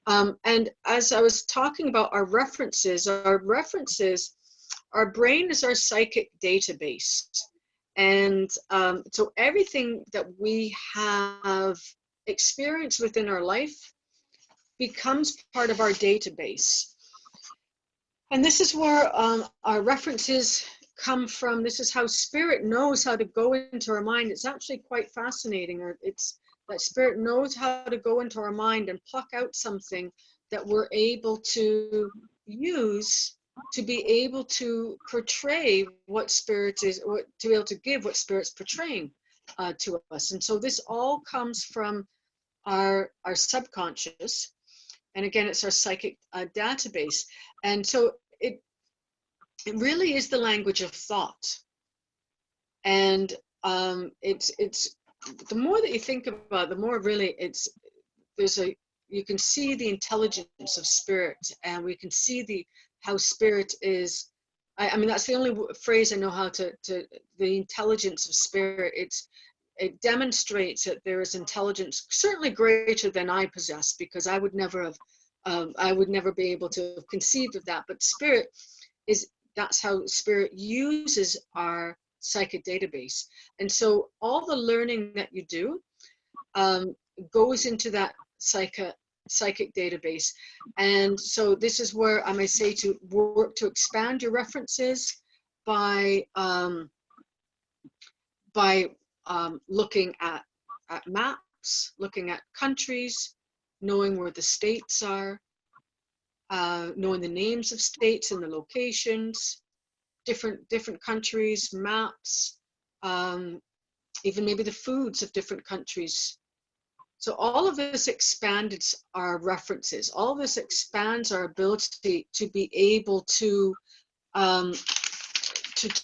And as I was talking about our references, our brain is our psychic database. And so everything that we have experienced within our life becomes part of our database. And this is where our references come from. This is how spirit knows how to go into our mind. It's actually quite fascinating. It's that spirit knows how to go into our mind and pluck out something that we're able to use to be able to portray what spirit is, or to be able to give what spirit's portraying to us. And so this all comes from our subconscious. And again, it's our psychic database. And so it really is the language of thought. And it's the more that you think about it, the more really you can see the intelligence of spirit, and we can see how spirit is. I mean, that's the only phrase I know how to the intelligence of spirit. It demonstrates that there is intelligence, certainly greater than I possess, because I would never be able to have conceived of that. But spirit that's how spirit uses our psychic database. And so all the learning that you do goes into that psychic database. And so this is where I may say to work to expand your references by looking at maps, looking at countries, knowing where the states are, knowing the names of states and the locations, different countries, maps, even maybe the foods of different countries. So all of this expanded our references. All of this expands our ability to be able to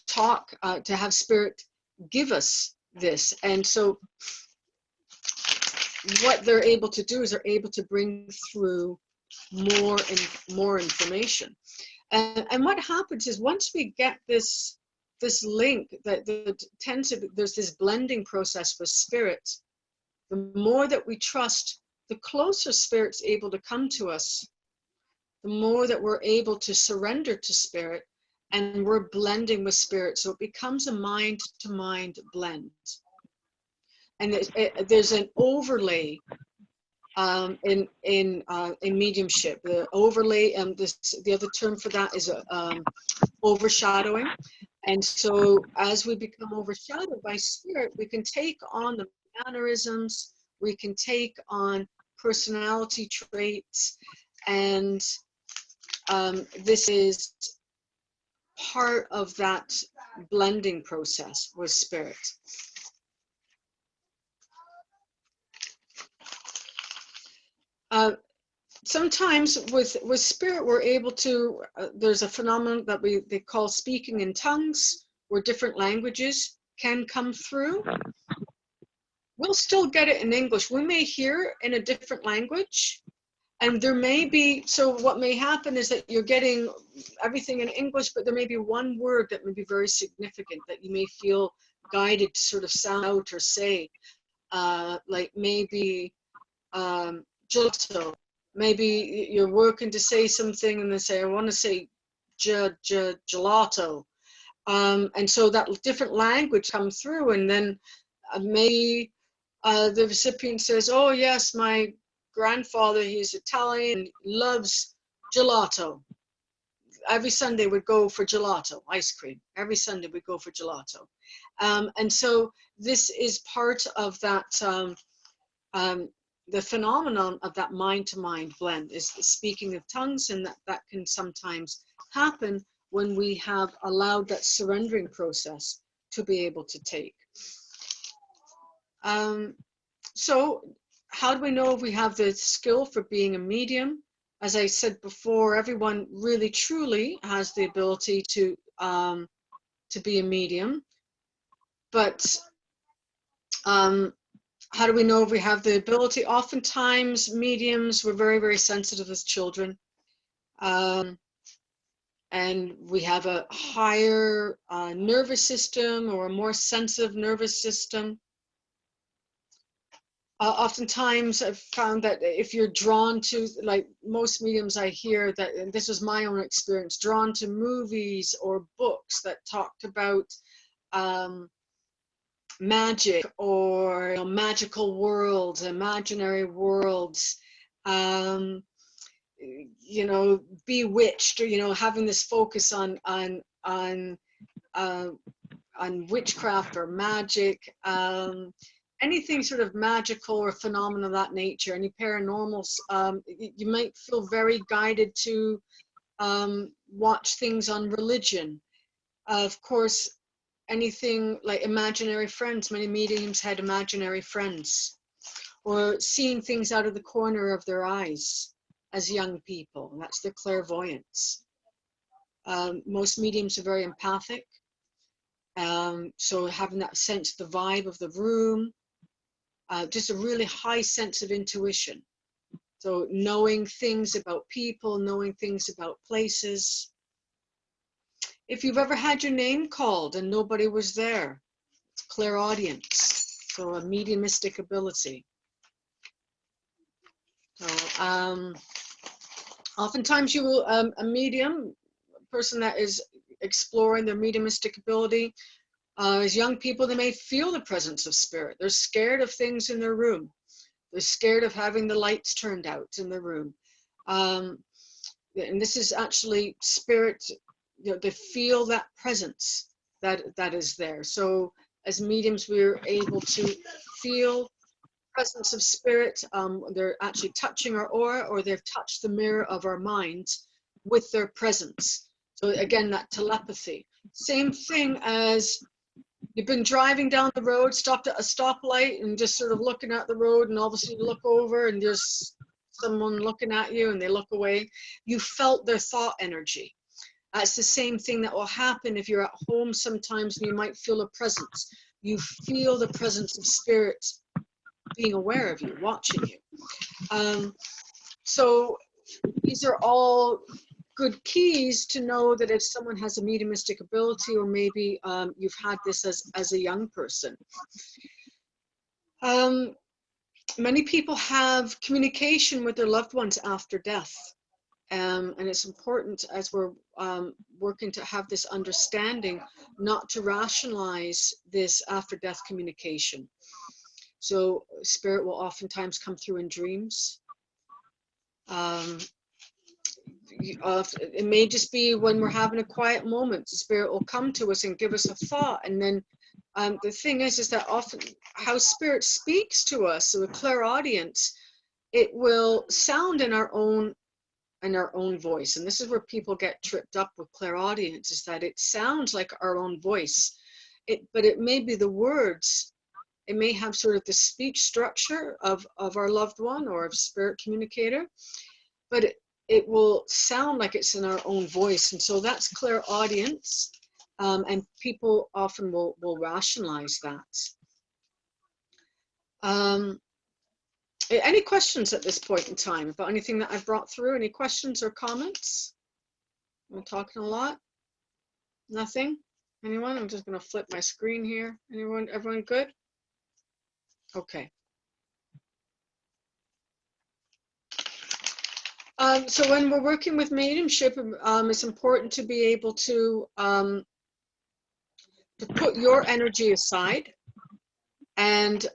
talk, to have spirit give us this. And so what they're able to do is they're able to bring through more information. And what happens is once we get this link that tends to be, there's this blending process with spirit, the more that we trust, the closer spirit's able to come to us, the more that we're able to surrender to spirit, and we're blending with spirit. So it becomes a mind-to-mind blend. And there's an overlay in mediumship. The overlay, the other term for that is overshadowing. And so as we become overshadowed by spirit, we can take on the mannerisms, we can take on personality traits, and this is part of that blending process with spirit. Sometimes with spirit, we're able to, there's a phenomenon that they call speaking in tongues, where different languages can come through. We'll still get it in English. We may hear in a different language, and there may be, so what may happen is that you're getting everything in English, but there may be one word that may be very significant that you may feel guided to sort of sound out or say, like maybe gelato. Maybe you're working to say something and they say, I want to say gelato. And so that different language comes through, and then maybe the recipient says, oh yes, my grandfather, he's Italian, loves gelato. Every Sunday we'd go for gelato, ice cream. Every Sunday we'd go for gelato. And so this is part of that, the phenomenon of that mind-to-mind blend is the speaking of tongues, and that can sometimes happen when we have allowed that surrendering process to be able to take. So how do we know if we have the skill for being a medium? As I said before, everyone really truly has the ability to be a medium, but how do we know if we have the ability? Oftentimes, mediums were very, very sensitive as children. And we have a higher nervous system, or a more sensitive nervous system. Oftentimes, I've found that if you're drawn to, like most mediums I hear, that, and this was my own experience, drawn to movies or books that talked about magic, or magical worlds, imaginary worlds, bewitched, or having this focus on witchcraft or magic, anything sort of magical or phenomena of that nature, any paranormals. You might feel very guided to watch things on religion. Of course, anything like imaginary friends. Many mediums had imaginary friends, or seeing things out of the corner of their eyes as young people. That's the clairvoyance. Most mediums are very empathic. So having that sense, the vibe of the room, just a really high sense of intuition. So knowing things about people, knowing things about places. If you've ever had your name called and nobody was there, it's clairaudience, so a mediumistic ability. So oftentimes you will, a medium, a person that is exploring their mediumistic ability, as young people, they may feel the presence of spirit. They're scared of things in their room. They're scared of having the lights turned out in the room. And this is actually spirit. They feel that presence that is there. So as mediums, we're able to feel presence of spirit. They're actually touching our aura, or they've touched the mirror of our minds with their presence. So again, that telepathy. Same thing as you've been driving down the road, stopped at a stoplight and just sort of looking at the road, and all of a sudden you look over and there's someone looking at you and they look away. You felt their thought energy. That's the same thing that will happen if you're at home sometimes and you might feel a presence. You feel the presence of spirit being aware of you, watching you. So these are all good keys to know that if someone has a mediumistic ability, or maybe you've had this as a young person. Many people have communication with their loved ones after death. And it's important, as we're working to have this understanding, not to rationalize this after death communication. So spirit will oftentimes come through in dreams. It may just be when we're having a quiet moment, the spirit will come to us and give us a thought. And then the thing is that often how spirit speaks to us, so a clairaudience, it will sound in our own voice. And this is where people get tripped up with clairaudience, is that it sounds like our own voice. But it may be the words, it may have sort of the speech structure of our loved one or of spirit communicator, but it will sound like it's in our own voice. And so that's clairaudience. And people often will rationalize that. Any questions at this point in time about anything that I've brought through? Any questions or comments? I'm talking a lot. Nothing? Anyone? I'm just going to flip my screen here. Everyone good? Okay. So when we're working with mediumship, it's important to be able to put your energy aside and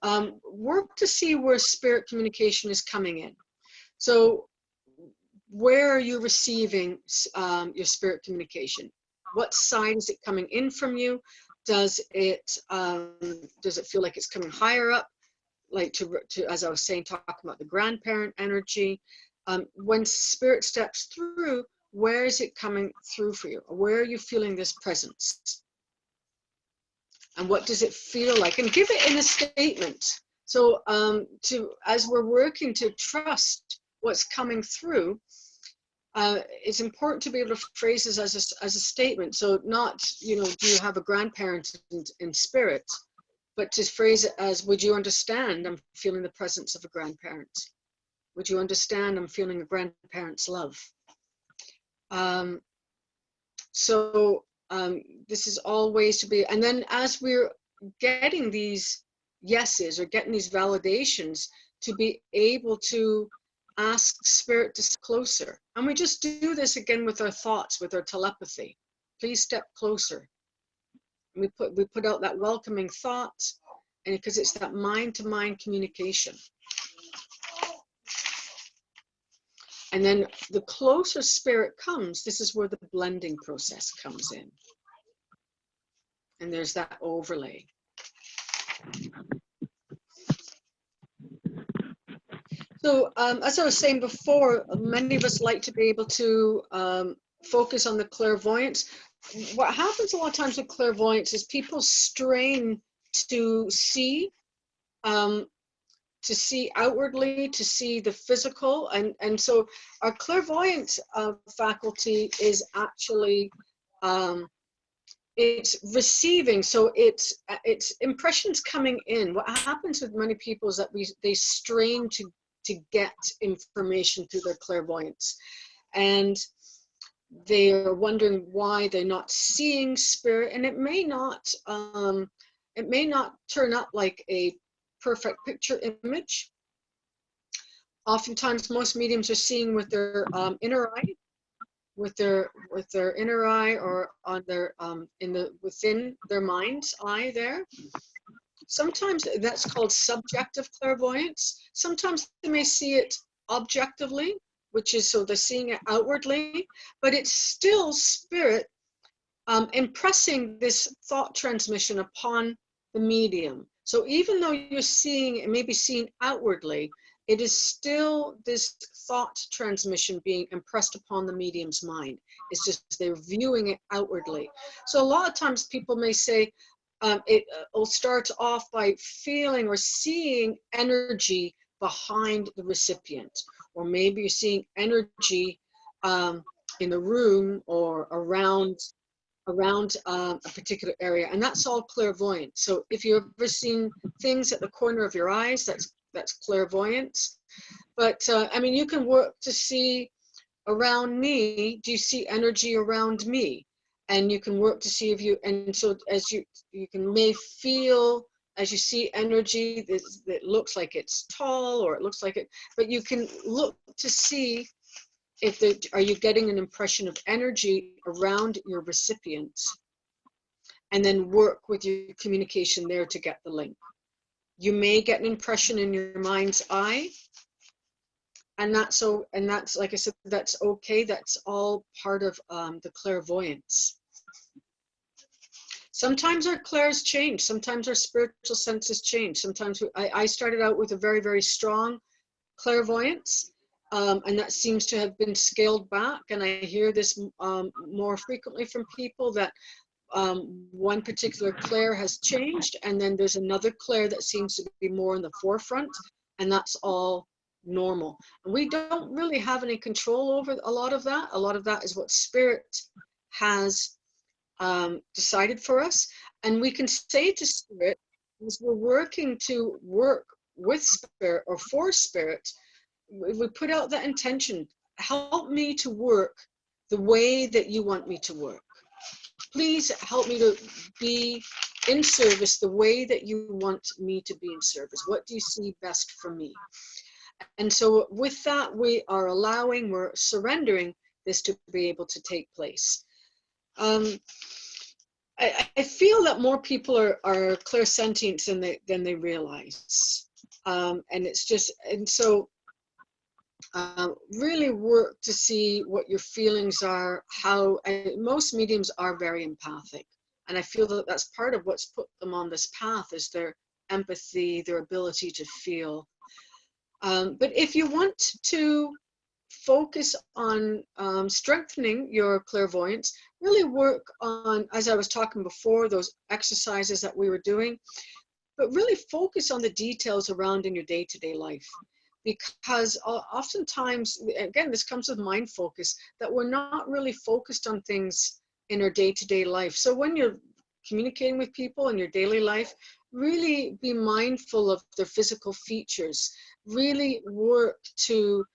work to see where spirit communication is coming in. So where are you receiving your spirit communication? What side is it coming in from you? Does it feel like it's coming higher up? Like to as I was saying, talking about the grandparent energy. When spirit steps through, where is it coming through for you? Where are you feeling this presence? And what does it feel like? And give it in a statement. So as we're working to trust what's coming through, it's important to be able to phrase this as a statement. So not, do you have a grandparent in spirit, but to phrase it as, would you understand I'm feeling the presence of a grandparent? Would you understand I'm feeling a grandparent's love? This is all ways to be, and then as we're getting these yeses or getting these validations, to be able to ask spirit to step closer. And we just do this again with our thoughts, with our telepathy. Please step closer. And we put out that welcoming thought, and because it's that mind-to-mind communication. And then the closer spirit comes, this is where the blending process comes in. And there's that overlay. So as I was saying before, many of us like to be able to focus on the clairvoyance. What happens a lot of times with clairvoyance is people strain to see outwardly, to see the physical. And so our clairvoyance faculty is actually, it's receiving, so it's impressions coming in. What happens with many people is that they strain to get information through their clairvoyance, and they're wondering why they're not seeing spirit, and it may not turn up like a perfect picture image. Oftentimes, most mediums are seeing with their inner eye, with their inner eye, or on their within their mind's eye there. Sometimes that's called subjective clairvoyance. Sometimes they may see it objectively, which is, so they're seeing it outwardly, but it's still spirit impressing this thought transmission upon the medium. So even though you're seeing, it may be seen outwardly, it is still this thought transmission being impressed upon the medium's mind. It's just they're viewing it outwardly. So a lot of times people may say, it will start off by feeling or seeing energy behind the recipient, or maybe you're seeing energy in the room or around a particular area, and that's all clairvoyant. So if you've ever seen things at the corner of your eyes, that's clairvoyance. But I mean, you can work to see around me. Do you see energy around me? And you can work to see if you, and so as you may feel as you see energy that looks like it's tall, or it looks like it, but you can look to see if are you getting an impression of energy around your recipient, and then work with your communication there to get the link. You may get an impression in your mind's eye, and that's like I said, that's okay. That's all part of the clairvoyance. Sometimes our clairs change. Sometimes our spiritual senses change. Sometimes I started out with a very, very strong clairvoyance, and that seems to have been scaled back. And I hear this more frequently from people that one particular clair has changed, and then there's another clair that seems to be more in the forefront, and that's all normal. And we don't really have any control over a lot of that. A lot of that is what Spirit has decided for us. And we can say to Spirit, as we're working to work with Spirit or for Spirit, we put out that intention: help me to work the way that you want me to work. Please help me to be in service the way that you want me to be in service. What do you see best for me? And so with that, we're surrendering this to be able to take place. I feel that more people are clairsentients than they realize. And it's just, and so really work to see what your feelings are, most mediums are very empathic. And I feel that that's part of what's put them on this path, is their empathy, their ability to feel. But if you want to focus on strengthening your clairvoyance, really work on, as I was talking before, those exercises that we were doing, but really focus on the details around in your day-to-day life. Because oftentimes, again, this comes with mind focus, that we're not really focused on things in our day-to-day life. So when you're communicating with people in your daily life, really be mindful of their physical features. Really work to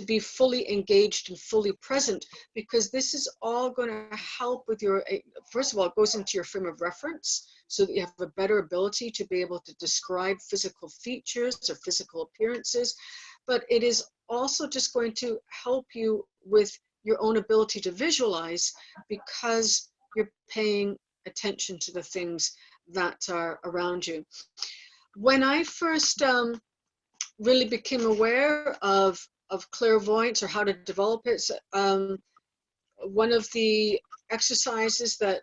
be fully engaged and fully present, because this is all going to help with your, first of all, it goes into your frame of reference, so that you have a better ability to be able to describe physical features or physical appearances. But it is also just going to help you with your own ability to visualize, because you're paying attention to the things that are around you. When I first really became aware of clairvoyance, or how to develop it, one of the exercises that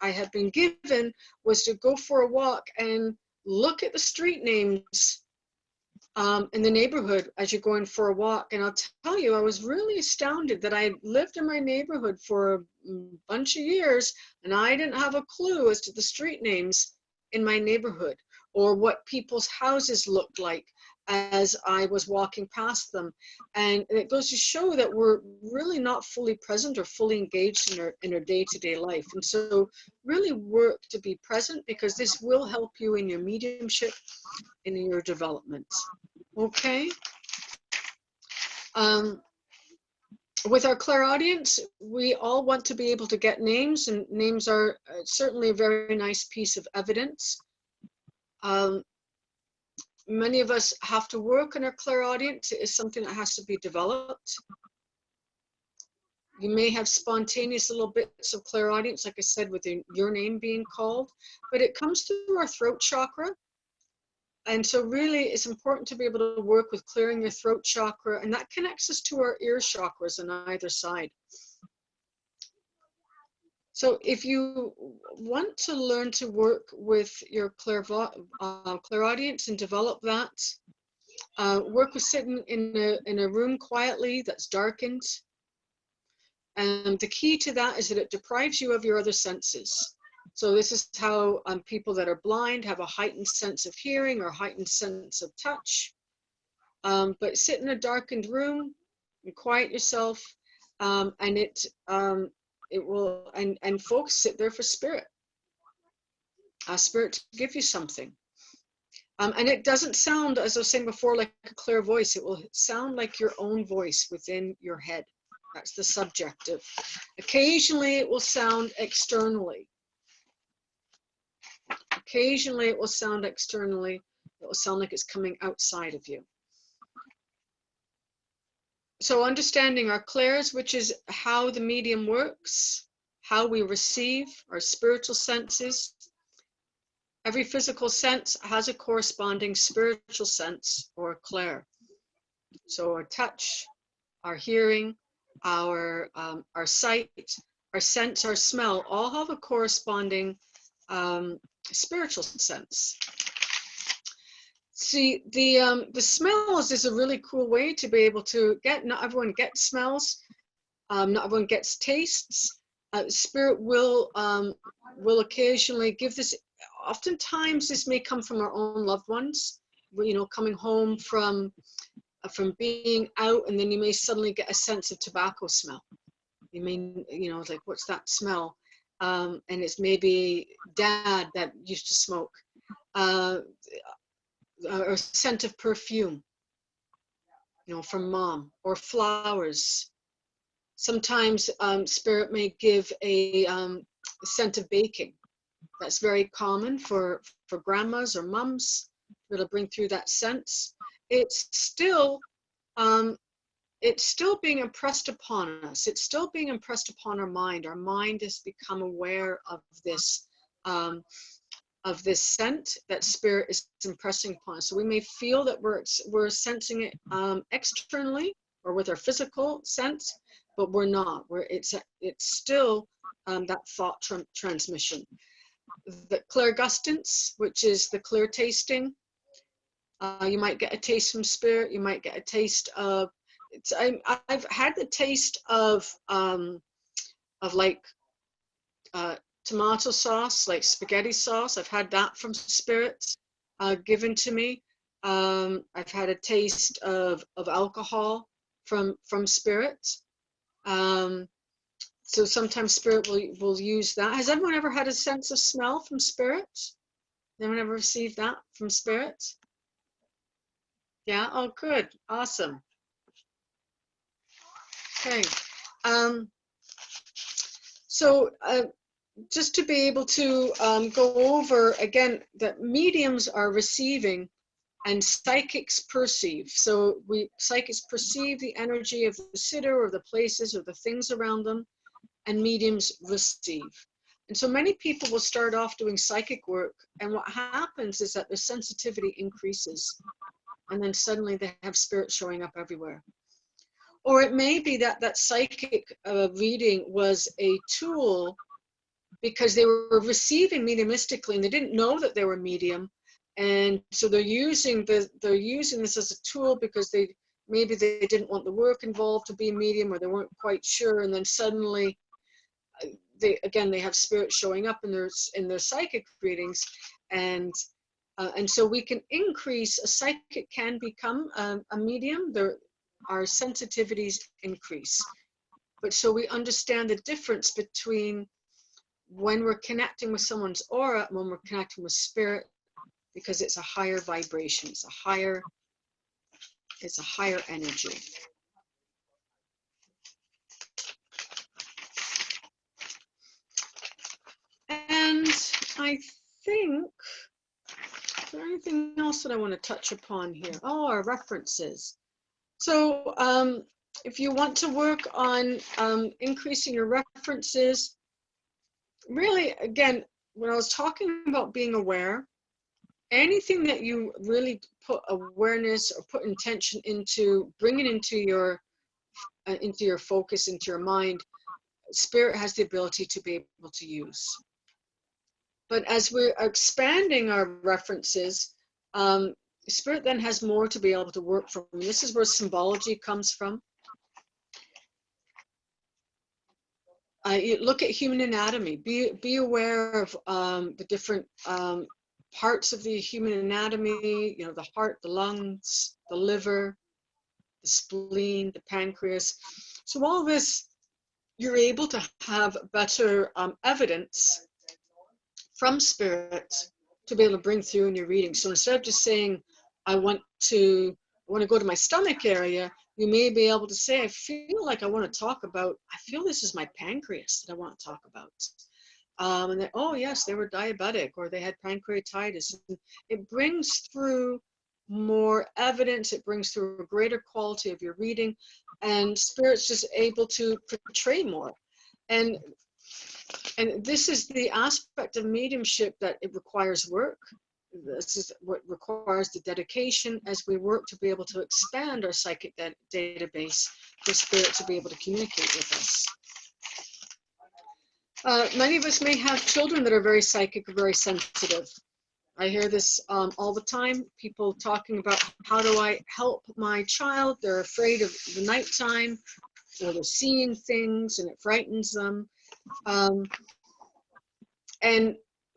I had been given was to go for a walk and look at the street names in the neighborhood as you're going for a walk. And I'll tell you, I was really astounded that I had lived in my neighborhood for a bunch of years, and I didn't have a clue as to the street names in my neighborhood, or what people's houses looked like as I was walking past them. And it goes to show that we're really not fully present or fully engaged in our day-to-day life. And so really work to be present, because this will help you in your mediumship and in your development. Okay. With our clairaudience, we all want to be able to get names, and names are certainly a very nice piece of evidence. Many of us have to work on our clairaudience. It is something that has to be developed. You may have spontaneous little bits of clairaudience, like I said, with your name being called, but it comes through our throat chakra. And so really it's important to be able to work with clearing your throat chakra, and that connects us to our ear chakras on either side. So if you want to learn to work with your clairaudience and develop that, work with sitting in a room quietly that's darkened. And the key to that is that it deprives you of your other senses. So this is how people that are blind have a heightened sense of hearing or heightened sense of touch. But sit in a darkened room and quiet yourself, and it will, and folks, sit there for spirit. Spirit to give you something. And it doesn't sound, as I was saying before, like a clear voice. It will sound like your own voice within your head. That's the subjective. Occasionally it will sound externally. Occasionally it will sound externally. It will sound like it's coming outside of you. So understanding our clairs, which is how the medium works, how we receive our spiritual senses. Every physical sense has a corresponding spiritual sense or clair. So our touch, our hearing, our sight, our sense, our smell, all have a corresponding spiritual sense. See, the smells is a really cool way to be able to get. Not everyone gets smells. Not everyone gets tastes. Spirit will occasionally give this. Oftentimes, this may come from our own loved ones. You know, coming home from being out, and then you may suddenly get a sense of tobacco smell. You may, you know, it's like, what's that smell? And it's maybe dad that used to smoke. Or scent of perfume, you know, from mom, or flowers. Sometimes spirit may give a scent of baking. That's very common for grandmas or mums. It'll bring through that sense. It's still being impressed upon us. It's still being impressed upon our mind. Our mind has become aware of this scent that spirit is impressing upon us. So we may feel that we're sensing it externally or with our physical sense, but we're not. It's still that thought transmission. The clairgustance, which is the clear tasting. You might get a taste from spirit. You might get a taste of. I've had the taste of like. Tomato sauce, like spaghetti sauce. I've had that from spirit given to me. I've had a taste of alcohol from spirit. So sometimes spirit will use that. Has everyone ever had a sense of smell from spirit? Anyone ever received that from spirit? Yeah, oh good, awesome. Okay. So just to be able to go over again that mediums are receiving and psychics perceive. So psychics perceive the energy of the sitter or the places or the things around them, and mediums receive. And so many people will start off doing psychic work, and what happens is that their sensitivity increases, and then suddenly they have spirit showing up everywhere. Or it may be that that psychic reading was a tool because they were receiving mediumistically and they didn't know that they were medium, and so they're using this as a tool because maybe they didn't want the work involved to be medium, or they weren't quite sure, and then suddenly they have spirit showing up in their psychic readings, and so we can increase. A psychic can become a medium. Our sensitivities increase, but so we understand the difference between when we're connecting with someone's aura and when we're connecting with spirit, because it's a higher vibration, it's a higher energy. And I think, is there anything else that I want to touch upon here? Oh, our references. So if you want to work on increasing your references, really, again, when I was talking about being aware, anything that you really put awareness or put intention into, bring it into your focus, into your mind, spirit has the ability to be able to use. But as we're expanding our references, spirit then has more to be able to work from. This is where symbology comes from. You look at human anatomy. Be aware of the different parts of the human anatomy. You know, the heart, the lungs, the liver, the spleen, the pancreas. So all this, you're able to have better evidence from spirit to be able to bring through in your reading. So instead of just saying, I want to go to my stomach area, you may be able to say, I feel like I want to talk about, I feel this is my pancreas that I want to talk about. And then, oh yes, they were diabetic or they had pancreatitis. It brings through more evidence, it brings through a greater quality of your reading, and spirit's just able to portray more. And this is the aspect of mediumship that it requires work. This is what requires the dedication as we work to be able to expand our psychic database for spirit to be able to communicate with us. Many of us may have children that are very psychic or very sensitive. I hear this all the time, people talking about how do I help my child? They're afraid of the nighttime, or they're seeing things and it frightens them. And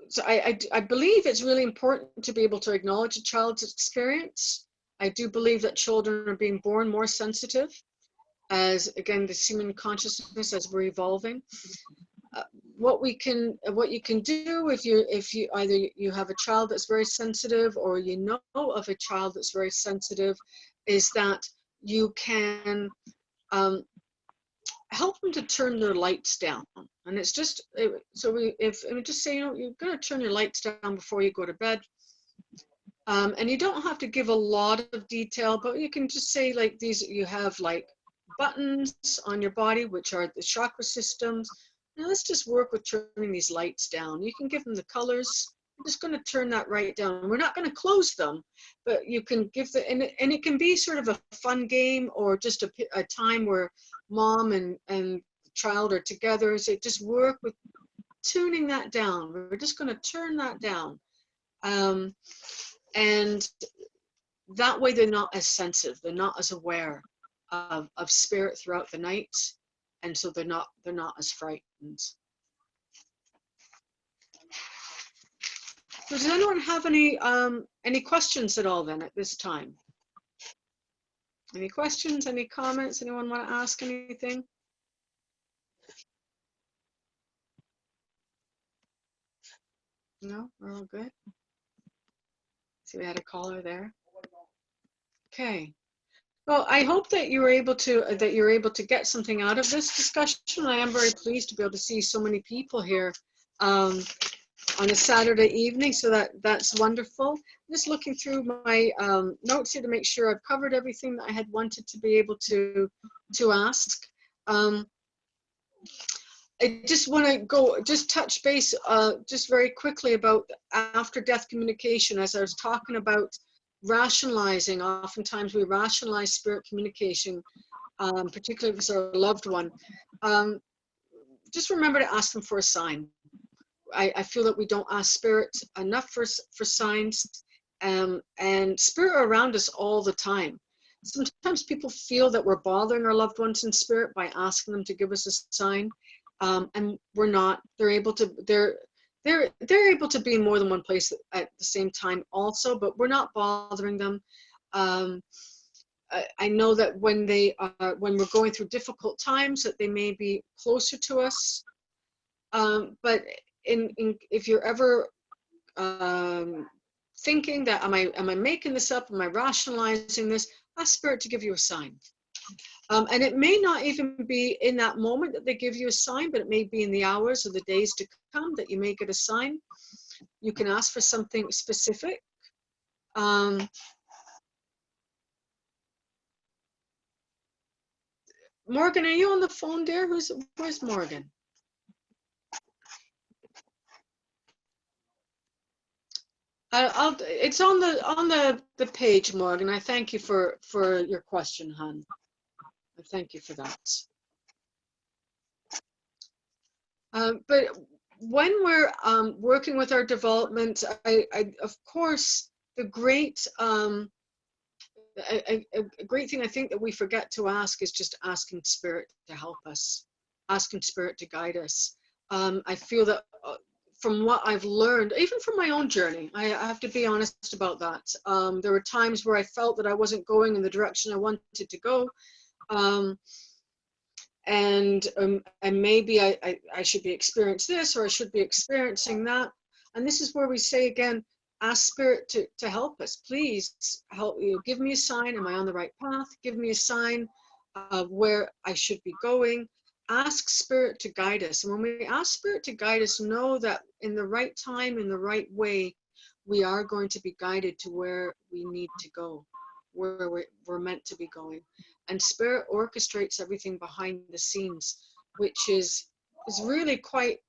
so I believe it's really important to be able to acknowledge a child's experience. I do believe that children are being born more sensitive as, again, the human consciousness as we're evolving. What you can do if you either you have a child that's very sensitive or you know of a child that's very sensitive, is that you can help them to turn their lights down. And it's just, just say, you know, you're going to turn your lights down before you go to bed. And you don't have to give a lot of detail, but you can just say, like, these, you have like buttons on your body, which are the chakra systems. Now let's just work with turning these lights down. You can give them the colors. I'm just going to turn that right down. We're not going to close them, but you can give the, and it can be sort of a fun game or just a time where mom and child are together. So just work with tuning that down. We're just going to turn that down. And that way they're not as sensitive. They're not as aware of spirit throughout the night. And so they're not as frightened. So does anyone have any questions at all then at this time? Any questions, any comments? Anyone want to ask anything? No, we're all good. See, we had a caller there. Okay. Well, I hope that you're able to get something out of this discussion. I am very pleased to be able to see so many people here on a Saturday evening, so that's wonderful. I'm just looking through my notes here to make sure I've covered everything that I had wanted to be able to ask. I just want to touch base just very quickly about after-death communication. As I was talking about rationalizing, oftentimes we rationalize spirit communication, particularly if it's our loved one. Just remember to ask them for a sign. I feel that we don't ask spirit enough for signs, and spirit are around us all the time. Sometimes people feel that we're bothering our loved ones in spirit by asking them to give us a sign, and we're not. They're able to be in more than one place at the same time also, but we're not bothering them. I know that when we're going through difficult times, that they may be closer to us, but if you're ever thinking that am I making this up, am I rationalizing this, ask spirit to give you a sign. And it may not even be in that moment that they give you a sign, but it may be in the hours or the days to come that you may get a sign. You can ask for something specific. Morgan, are you on the phone there? Where's Morgan? It's on the page, Morgan. I thank you for your question, hon. I thank you for that. But when we're working with our development, I of course, the great a great thing I think that we forget to ask is just asking Spirit to help us, asking Spirit to guide us. I feel that from what I've learned, even from my own journey, I have to be honest about that. There were times where I felt that I wasn't going in the direction I wanted to go. And maybe I should be experiencing this, or I should be experiencing that. And this is where we say again, ask Spirit to help us. Please help you. Give me a sign. Am I on the right path? Give me a sign of where I should be going. Ask Spirit to guide us. And when we ask Spirit to guide us, know that in the right time, in the right way, we are going to be guided to where we need to go, where we're meant to be going. And Spirit orchestrates everything behind the scenes, which is really quite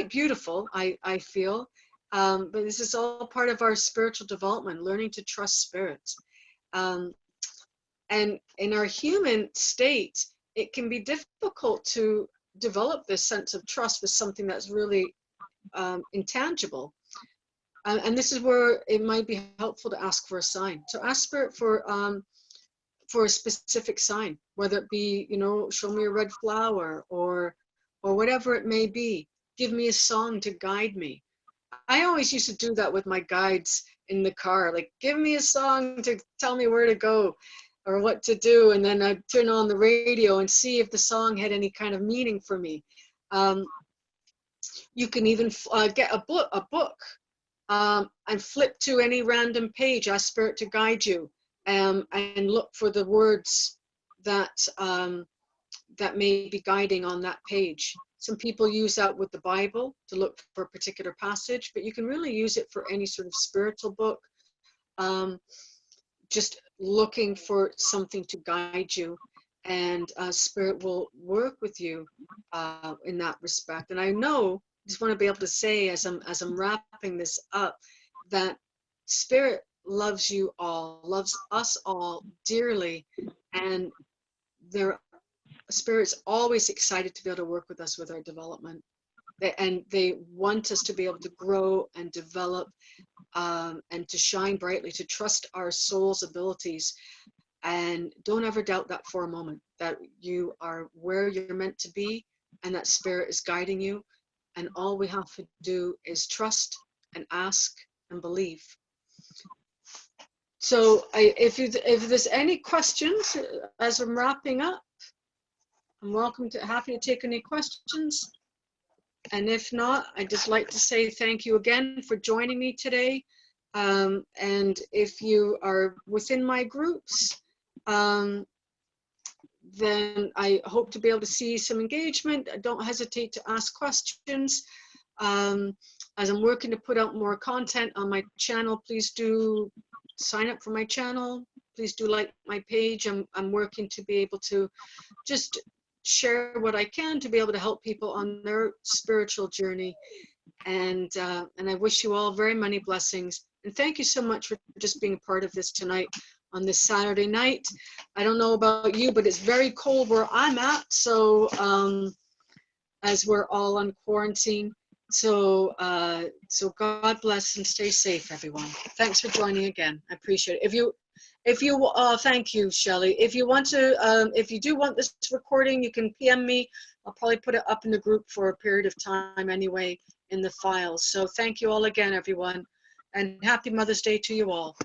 beautiful, I feel. But this is all part of our spiritual development, learning to trust Spirit. And in our human state, it can be difficult to develop this sense of trust with something that's really intangible. And this is where it might be helpful to ask for a sign. So ask Spirit for a specific sign, whether it be, show me a red flower or whatever it may be. Give me a song to guide me. I always used to do that with my guides in the car, like, give me a song to tell me where to go or what to do. And then I'd turn on the radio and see if the song had any kind of meaning for me. You can even get a book and flip to any random page, ask Spirit to guide you, and look for the words that may be guiding on that page. Some people use that with the Bible to look for a particular passage, but you can really use it for any sort of spiritual book. Just looking for something to guide you, and Spirit will work with you in that respect. And I know, just want to be able to say as I'm wrapping this up, that Spirit loves you all, loves us all dearly, and Spirit's always excited to be able to work with us with our development. And they want us to be able to grow and develop and to shine brightly, to trust our soul's abilities. And don't ever doubt that for a moment, that you are where you're meant to be and that Spirit is guiding you. And all we have to do is trust and ask and believe. So if there's any questions as I'm wrapping up, I'm happy to take any questions. And if not, I'd just like to say thank you again for joining me today. And if you are within my groups, then I hope to be able to see some engagement. Don't hesitate to ask questions. As I'm working to put out more content on my channel, please do sign up for my channel. Please do like my page. I'm working to be able to just share what I can to be able to help people on their spiritual journey. And I wish you all very many blessings. And thank you so much for just being a part of this tonight on this Saturday night. I don't know about you, but it's very cold where I'm at. So as we're all on quarantine. So God bless and stay safe, everyone. Thanks for joining again. I appreciate it. Thank you, Shelley. If you want to, if you do want this recording, you can PM me. I'll probably put it up in the group for a period of time anyway in the files. So thank you all again, everyone. And happy Mother's Day to you all.